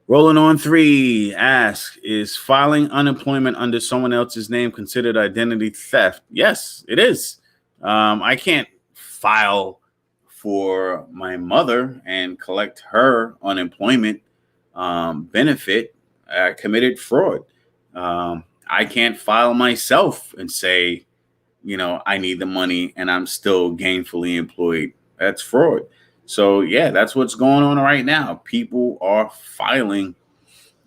Rolling on 3 asks, is filing unemployment under someone else's name considered identity theft? Yes, it is. I can't file for my mother and collect her unemployment benefit. I committed fraud. I can't file myself and say, I need the money and I'm still gainfully employed. That's fraud. So, yeah, that's what's going on right now. People are filing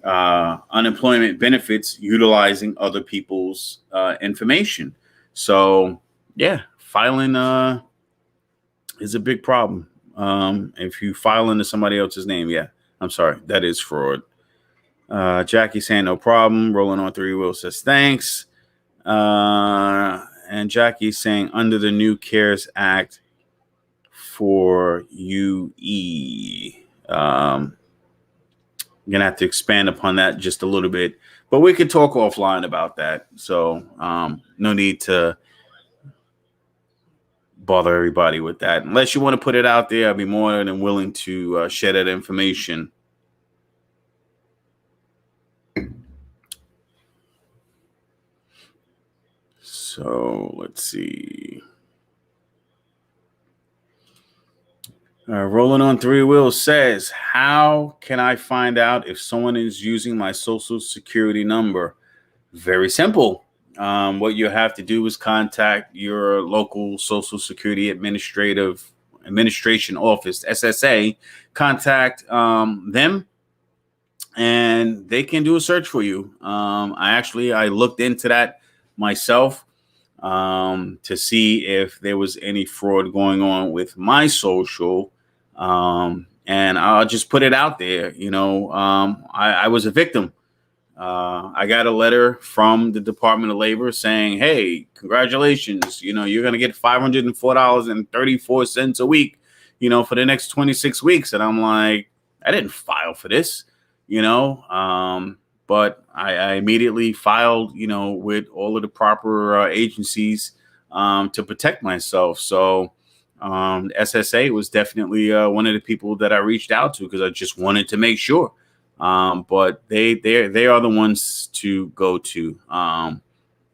unemployment benefits utilizing other people's information. So yeah, filing is a big problem. If you file under somebody else's name, yeah, I'm sorry, that is fraud. Jackie saying no problem. Rolling on three wheels says thanks. And Jackie saying under the new CARES Act for UE. I'm gonna have to expand upon that just a little bit, but we could talk offline about that. So no need to bother everybody with that. Unless you want to put it out there, I'll be more than willing to share that information. So let's see. Rolling on three wheels says, how can I find out if someone is using my social security number? Very simple. What you have to do is contact your local Social Security Administration Office, SSA. Contact them, and they can do a search for you. I looked into that myself to see if there was any fraud going on with my social. And I'll just put it out there. I was a victim. I got a letter from the Department of Labor saying, hey, congratulations, you're going to get $504.34 a week, for the next 26 weeks. And I'm like, I didn't file for this, but I immediately filed, with all of the proper agencies to protect myself. So SSA was definitely one of the people that I reached out to because I just wanted to make sure. But they are the ones to go to.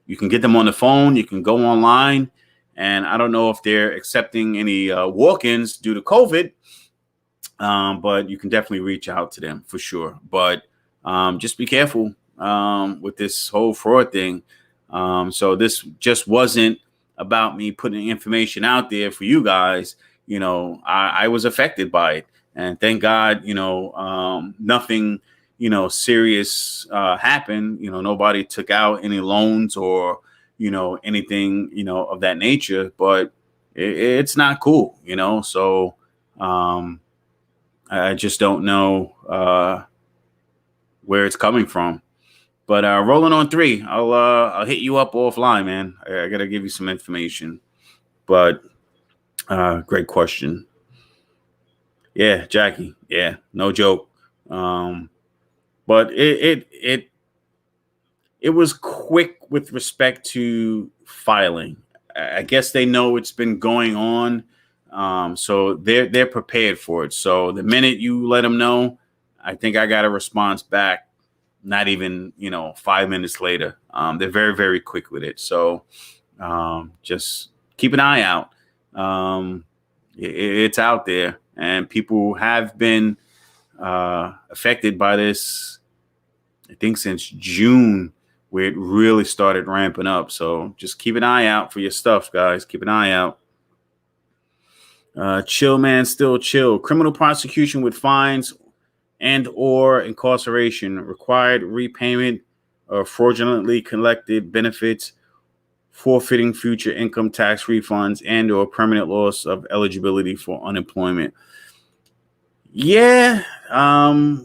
You can get them on the phone. You can go online, and I don't know if they're accepting any walk-ins due to COVID. But you can definitely reach out to them for sure. But just be careful with this whole fraud thing. So this just wasn't about me putting information out there for you guys. I was affected by it. And thank God, nothing, serious happened. Nobody took out any loans or, anything, of that nature. But it's not cool, So I just don't know where it's coming from. But rolling on three, I'll hit you up offline, man. I gotta give you some information. But great question. Yeah, Jackie. Yeah, no joke. But it was quick with respect to filing. I guess they know it's been going on, so they're prepared for it. So the minute you let them know, I think I got a response back. Not even 5 minutes later. They're very, very quick with it. So just keep an eye out. It's out there. And people have been affected by this, I think, since June, where it really started ramping up. So just keep an eye out for your stuff, guys. Keep an eye out. Chill, man, still chill. Criminal prosecution with fines and or incarceration, required repayment of fraudulently collected benefits, forfeiting future income tax refunds, and or permanent loss of eligibility for unemployment. Yeah. Tell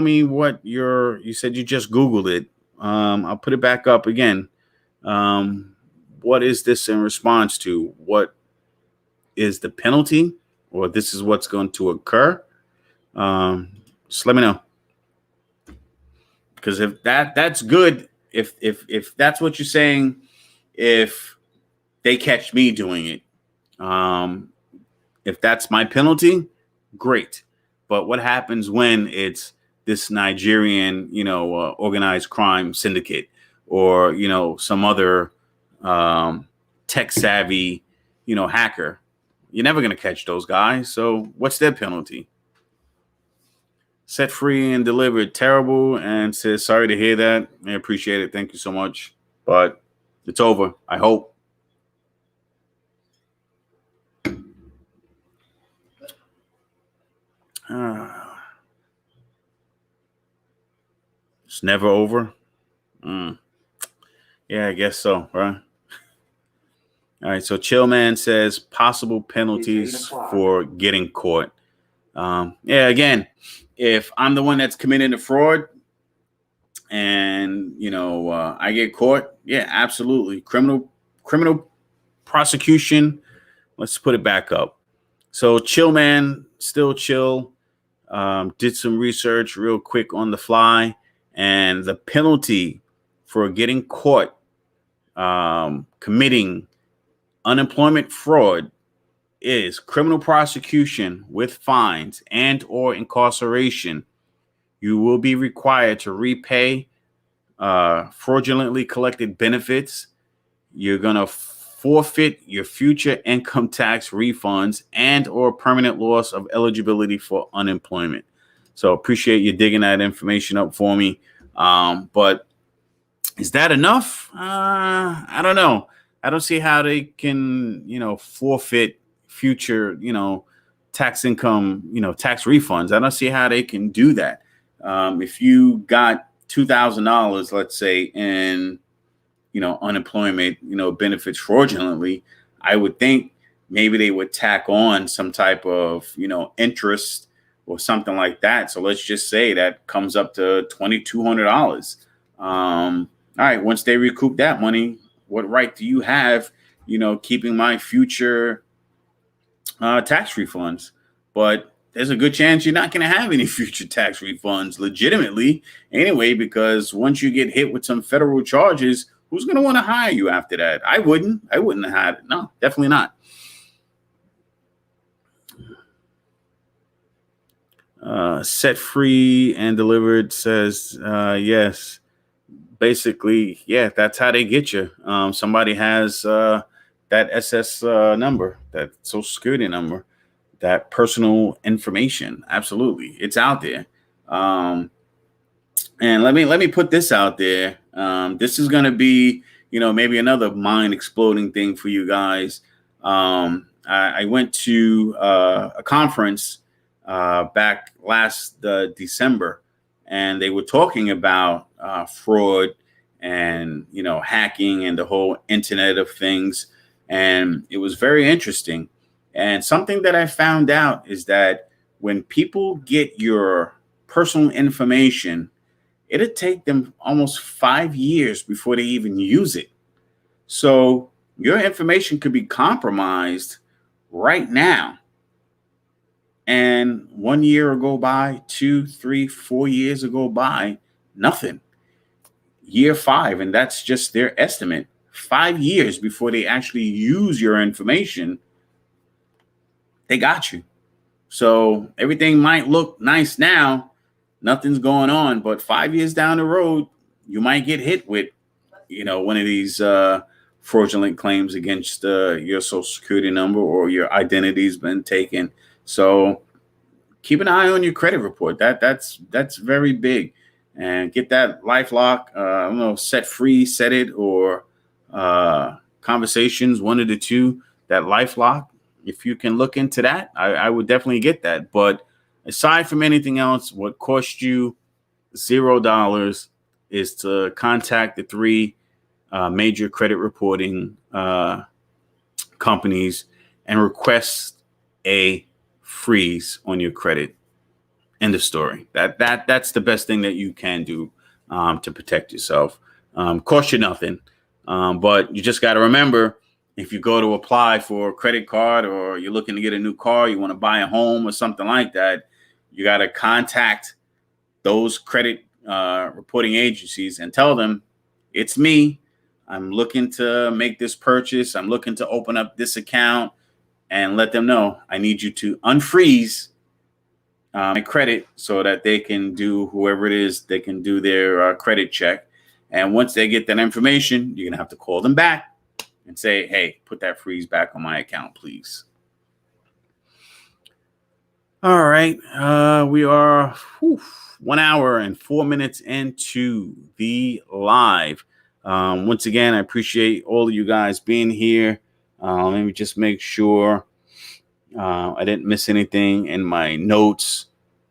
me what you said you just Googled it. I'll put it back up again. What is this in response to? What is the penalty, or this is what's going to occur? Just let me know. Because if that's good, if that's what you're saying, if they catch me doing it, if that's my penalty, great. But what happens when it's this Nigerian, organized crime syndicate, or some other tech savvy, hacker? You're never gonna catch those guys. So what's their penalty? Set free and delivered. Terrible. And says sorry to hear that. I appreciate it. Thank you so much. But it's over, I hope. It's never over. Yeah, Yeah, I guess so, right? All right. So Chillman says possible penalties for getting caught. Yeah, again, if I'm the one that's committing the fraud and I get caught, yeah, absolutely. Criminal prosecution. Let's put it back up. So Chillman, still chill. Did some research real quick on the fly, and the penalty for getting caught committing unemployment fraud is criminal prosecution with fines and or incarceration. You will be required to repay fraudulently collected benefits. You're going to forfeit your future income tax refunds and or permanent loss of eligibility for unemployment. So appreciate you digging that information up for me. But is that enough? I don't know. I don't see how they can, forfeit future, tax income, tax refunds. I don't see how they can do that. If you got $2,000, let's say, in, unemployment, benefits fraudulently, I would think maybe they would tack on some type of, interest or something like that. So let's just say that comes up to $2,200. All right, once they recoup that money, what right do you have, keeping my future tax refunds? But there's a good chance you're not going to have any future tax refunds legitimately anyway, because once you get hit with some federal charges, who's going to want to hire you after that? I wouldn't have had it. No, definitely not. Set free and delivered says, yes. Basically, yeah, that's how they get you. Somebody has that SS number, that social security number, that personal information. Absolutely, it's out there. And let me put this out there. This is going to be, maybe another mind exploding thing for you guys. I went to a conference back last December, and they were talking about fraud and hacking and the whole Internet of Things, and it was very interesting. And something that I found out is that when people get your personal information, it'll take them almost 5 years before they even use it. So your information could be compromised right now, and 1 year will go by, 2, 3, 4 years will go by, nothing. Year 5, and that's just their estimate. 5 years before they actually use your information, they got you. So everything might look nice now, nothing's going on, but 5 years down the road, you might get hit with, one of these fraudulent claims against your social security number, or your identity's been taken. So keep an eye on your credit report. That's very big. And get that LifeLock, I don't know, Set Free, Set It, or Conversations, one of the two, that LifeLock. If you can look into that, I would definitely get that. But aside from anything else, what cost you $0 is to contact the 3 major credit reporting companies and request a freeze on your credit. End of story. That's the best thing that you can do to protect yourself. Cost you nothing, but you just got to remember, if you go to apply for a credit card, or you're looking to get a new car, you want to buy a home or something like that, you got to contact those credit reporting agencies and tell them, it's me. I'm looking to make this purchase. I'm looking to open up this account, and let them know I need you to unfreeze my credit so that they can do, whoever it is, they can do their credit check. And once they get that information, you're going to have to call them back and say, hey, put that freeze back on my account, please. All right. We are 1 hour and 4 minutes into the live. Once again, I appreciate all of you guys being here. Let me just make sure I didn't miss anything in my notes,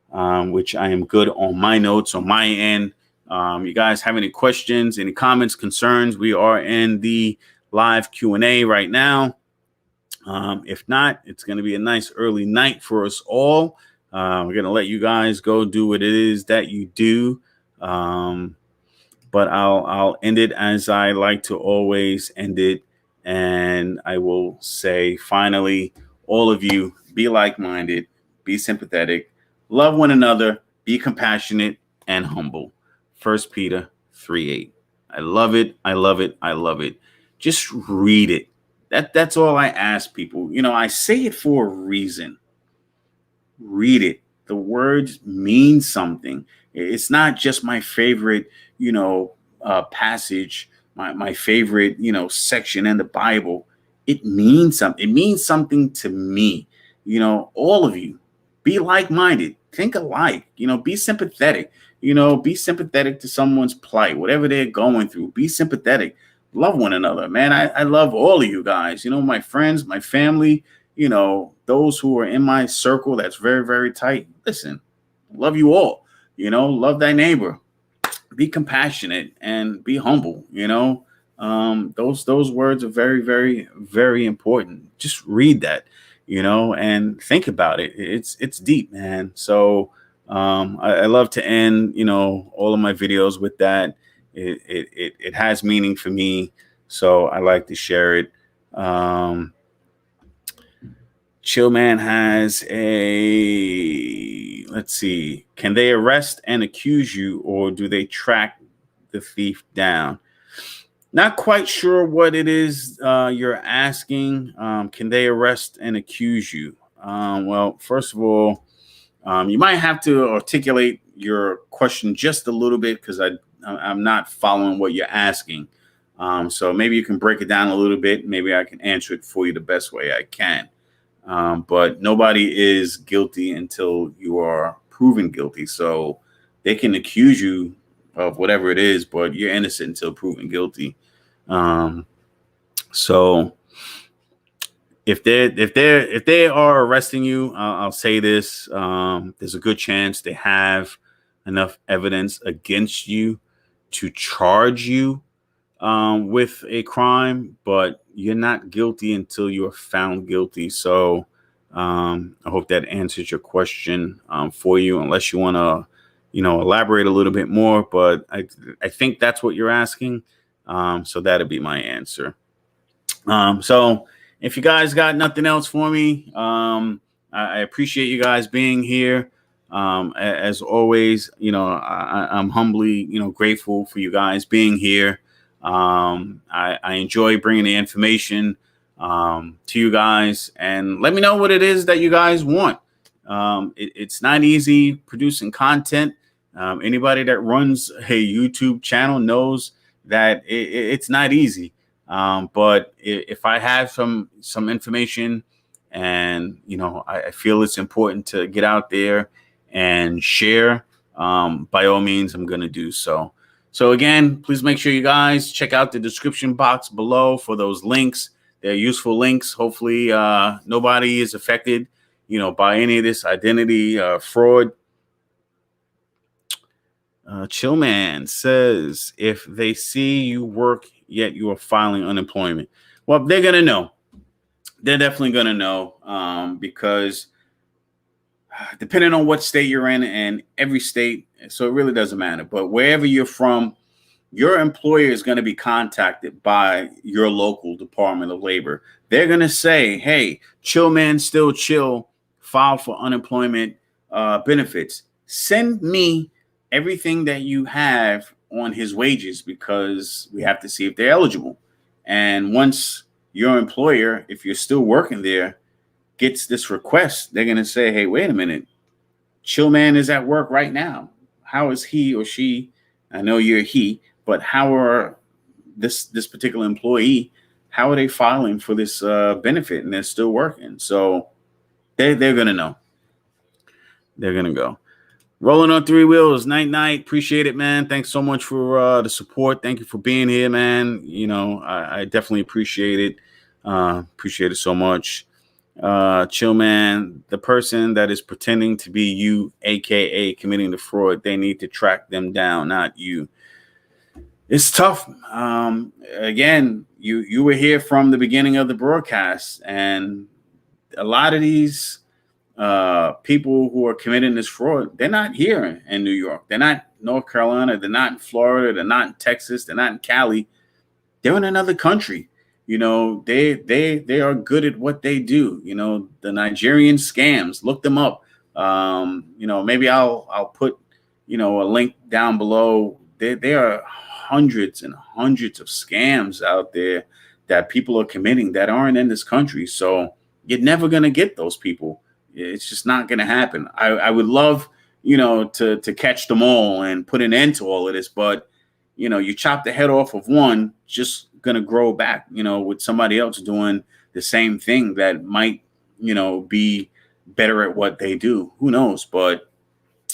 which I am good on my notes on my end. You guys have any questions, any comments, concerns? We are in the live Q&A right now. If not, it's going to be a nice early night for us all. We're going to let you guys go do what it is that you do. But I'll end it as I like to always end it. And I will say, finally, all of you, be like-minded, be sympathetic, love one another, be compassionate and humble. 1 Peter 3:8. I love it. I love it. I love it. Just read it. That's all I ask people. I say it for a reason. Read it. The words mean something. It's not just my favorite, passage, my favorite, section in the Bible. It means something. It means something to me. All of you, be like-minded, think alike, be sympathetic, be sympathetic to someone's plight, whatever they're going through, be sympathetic, love one another, man. I love all of you guys, my friends, my family, those who are in my circle that's very, very tight. Listen, love you all, love thy neighbor, be compassionate and be humble. Those words are very, very, very important. Just read that, and think about it. It's deep, man. So I love to end, all of my videos with that. It has meaning for me, so I like to share it. Chillman has let's see. Can they arrest and accuse you, or do they track the thief down? Not quite sure what it is you're asking. Can they arrest and accuse you? Well, first of all, you might have to articulate your question just a little bit, because I'm not following what you're asking. So maybe you can break it down a little bit. Maybe I can answer it for you the best way I can. But nobody is guilty until you are proven guilty. So they can accuse you of whatever it is, but you're innocent until proven guilty. So if they are arresting you, I'll say this: there's a good chance they have enough evidence against you to charge you with a crime, but you're not guilty until you're found guilty. So I hope that answers your question for you, unless you want to, elaborate a little bit more. But I think that's what you're asking. So that'll be my answer. So if you guys got nothing else for me, I appreciate you guys being here. As always, I'm humbly, grateful for you guys being here. I enjoy bringing the information to you guys, and let me know what it is that you guys want. It's not easy producing content. Anybody that runs a YouTube channel knows that it's not easy. But if I have some information, and I feel it's important to get out there and share, by all means, I'm going to do so. So again, please make sure you guys check out the description box below for those links. They're useful links. Hopefully nobody is affected, by any of this identity fraud. Chillman says, if they see you work yet you are filing unemployment, well, they're going to know. They're definitely going to know, because depending on what state you're in, and every state, so it really doesn't matter. But wherever you're from, your employer is going to be contacted by your local Department of Labor. They're going to say, hey, Chillman still chill, file for unemployment benefits. Send me everything that you have on his wages, because we have to see if they're eligible. And once your employer, if you're still working there, gets this request, they're going to say, hey, wait a minute, Chillman is at work right now. How is he or she, I know you're he, but how are this particular employee, how are they filing for this benefit, and they're still working? So they're going to know. They're going to go. Rolling on three wheels. Night. Appreciate it, man. Thanks so much for the support. Thank you for being here, man. I definitely appreciate it. Appreciate it so much. Chill man, the person that is pretending to be you, aka committing the fraud, they need to track them down, not you. It's tough. Again, you were here from the beginning of the broadcast, and a lot of these people who are committing this fraud, they're not here in New York. They're not North Carolina. They're not in Florida. They're not in Texas. They're not in Cali. They're in another country. They are good at what they do. The Nigerian scams. Look them up. Maybe I'll put a link down below. There are hundreds and hundreds of scams out there that people are committing that aren't in this country. So you're never gonna get those people. It's just not gonna happen. I would love to catch them all and put an end to all of this, but you chop the head off of one, just going to grow back, with somebody else doing the same thing that might, be better at what they do. Who knows? But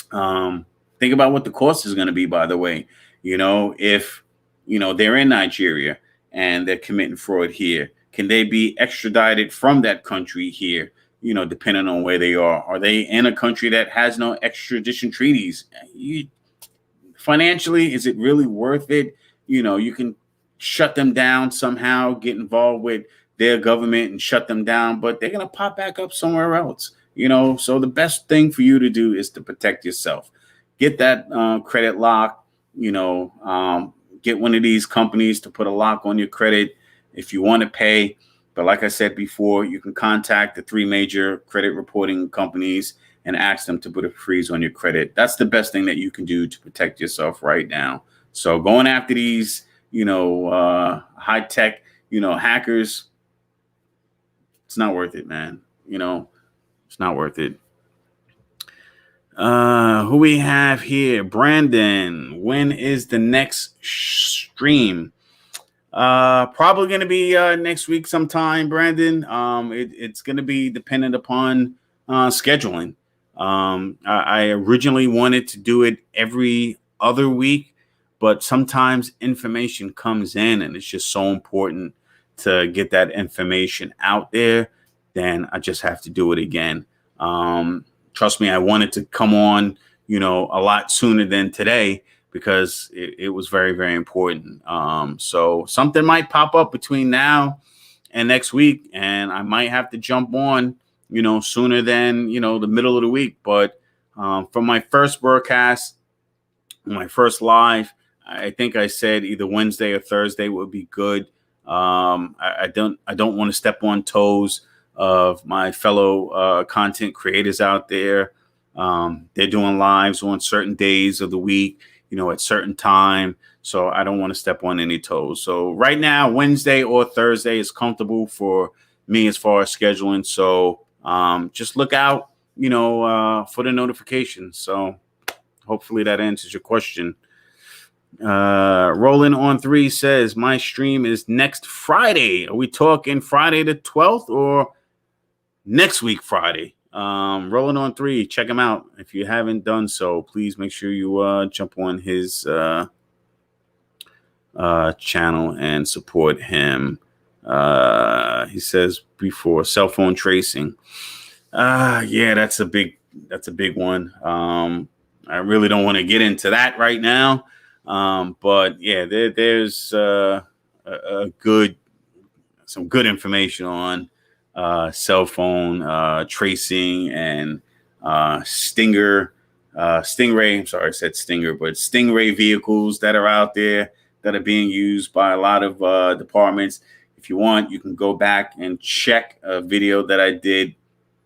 think about what the cost is going to be, by the way. If, they're in Nigeria and they're committing fraud here, can they be extradited from that country here, depending on where they are? Are they in a country that has no extradition treaties? Financially, is it really worth it? You can shut them down somehow, get involved with their government and shut them down, but they're going to pop back up somewhere else. So the best thing for you to do is to protect yourself. Get that credit lock, get one of these companies to put a lock on your credit if you want to pay. But like I said before, you can contact the 3 major credit reporting companies and ask them to put a freeze on your credit. That's the best thing that you can do to protect yourself right now. So going after these, high tech, hackers, it's not worth it, man. It's not worth it. Who we have here? Brandon, when is the next stream? Probably going to be next week sometime, Brandon. It's going to be dependent upon scheduling. I originally wanted to do it every other week, but sometimes information comes in and it's just so important to get that information out there. Then I just have to do it again. Trust me, I wanted to come on, a lot sooner than today because it was very, very important. So something might pop up between now and next week, and I might have to jump on, sooner than, the middle of the week. But from my first broadcast, my first live, I think I said either Wednesday or Thursday would be good. I don't want to step on toes of my fellow content creators out there. They're doing lives on certain days of the week, at certain time. So I don't want to step on any toes. So right now, Wednesday or Thursday is comfortable for me as far as scheduling. So just look out, for the notifications. So hopefully that answers your question. Rolling on 3 says my stream is next Friday. Are we talking Friday the 12th or next week Friday? Rolling on 3, check him out. If you haven't done so, please make sure you jump on his channel and support him. He says before cell phone tracing. Yeah, that's a big one. I really don't want to get into that right now. But yeah, there's some good information on cell phone tracing and Stingray. I'm sorry, I said Stinger, but Stingray vehicles that are out there that are being used by a lot of departments. If you want, you can go back and check a video that I did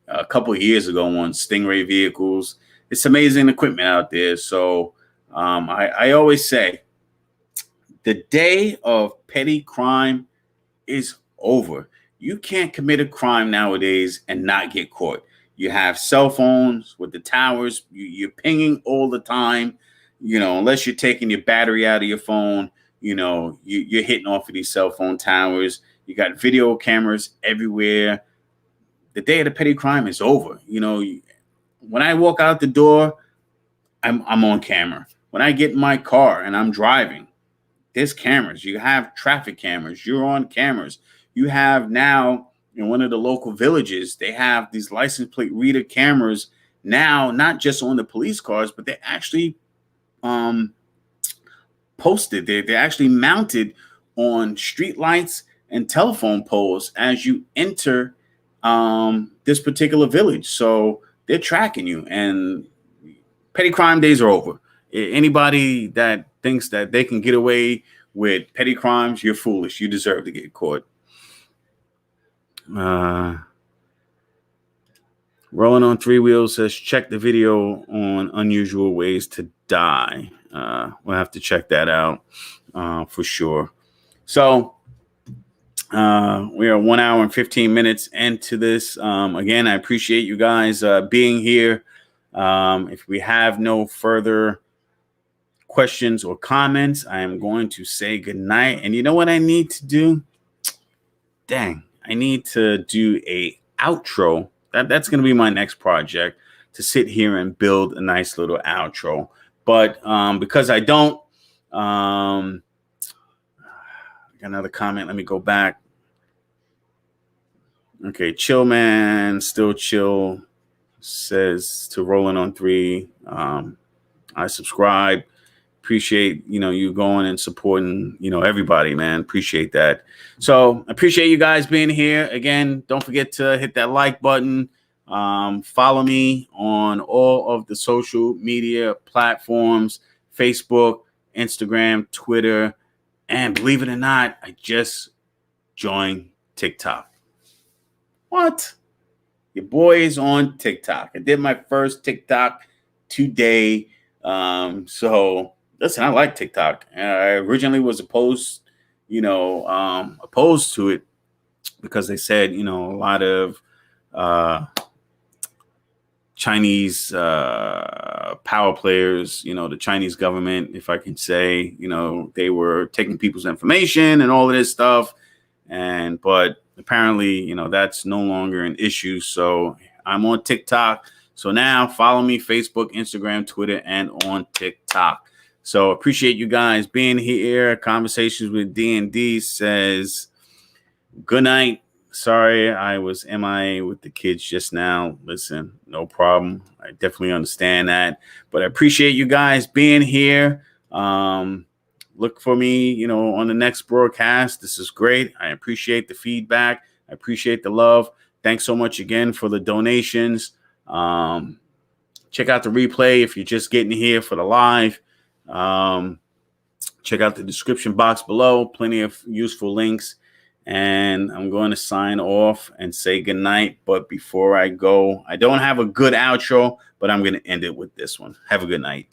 a couple of years ago on Stingray vehicles. It's amazing equipment out there. So I always say the day of petty crime is over. You can't commit a crime nowadays and not get caught. You have cell phones with the towers. You're pinging all the time. Unless you're taking your battery out of your phone, you're hitting off of these cell phone towers. You got video cameras everywhere. The day of the petty crime is over. When I walk out the door, I'm on camera. When I get in my car and I'm driving, there's cameras. You have traffic cameras. You're on cameras. You have now, in one of the local villages, they have these license plate reader cameras now, not just on the police cars, but they're actually posted. They're actually mounted on street lights and telephone poles as you enter this particular village. So they're tracking you, and petty crime days are over. Anybody that thinks that they can get away with petty crimes, you're foolish. You deserve to get caught. Rolling on Three Wheels says, check the video on unusual ways to die. We'll have to check that out for sure. So we are 1 hour and 15 minutes into this. Again, I appreciate you guys being here. If we have no further questions or comments, I am going to say goodnight. And you know what I need to do? Dang, I need to do a outro. That's going to be my next project, to sit here and build a nice little outro. But because I don't, got another comment. Let me go back. Okay, Chill Man, still chill, says to Rolling on Three. I subscribe. Appreciate, you going and supporting, everybody, man. Appreciate that. So appreciate you guys being here. Again, don't forget to hit that like button. Follow me on all of the social media platforms, Facebook, Instagram, Twitter, and believe it or not, I just joined TikTok. What? Your boy is on TikTok. I did my first TikTok today. So listen, I like TikTok. I originally was opposed to it because they said, a lot of Chinese power players, the Chinese government, if I can say, they were taking people's information and all of this stuff. But apparently, that's no longer an issue. So I'm on TikTok. So now follow me, Facebook, Instagram, Twitter, and on TikTok. So appreciate you guys being here. Conversations with D&D says, good night. Sorry, I was MIA with the kids just now. Listen, no problem. I definitely understand that. But I appreciate you guys being here. Look for me, on the next broadcast. This is great. I appreciate the feedback. I appreciate the love. Thanks so much again for the donations. Check out the replay if you're just getting here for the live. Check out the description box below. Plenty of useful links. And I'm going to sign off and say goodnight. But before I go, I don't have a good outro, but I'm going to end it with this one. Have a good night.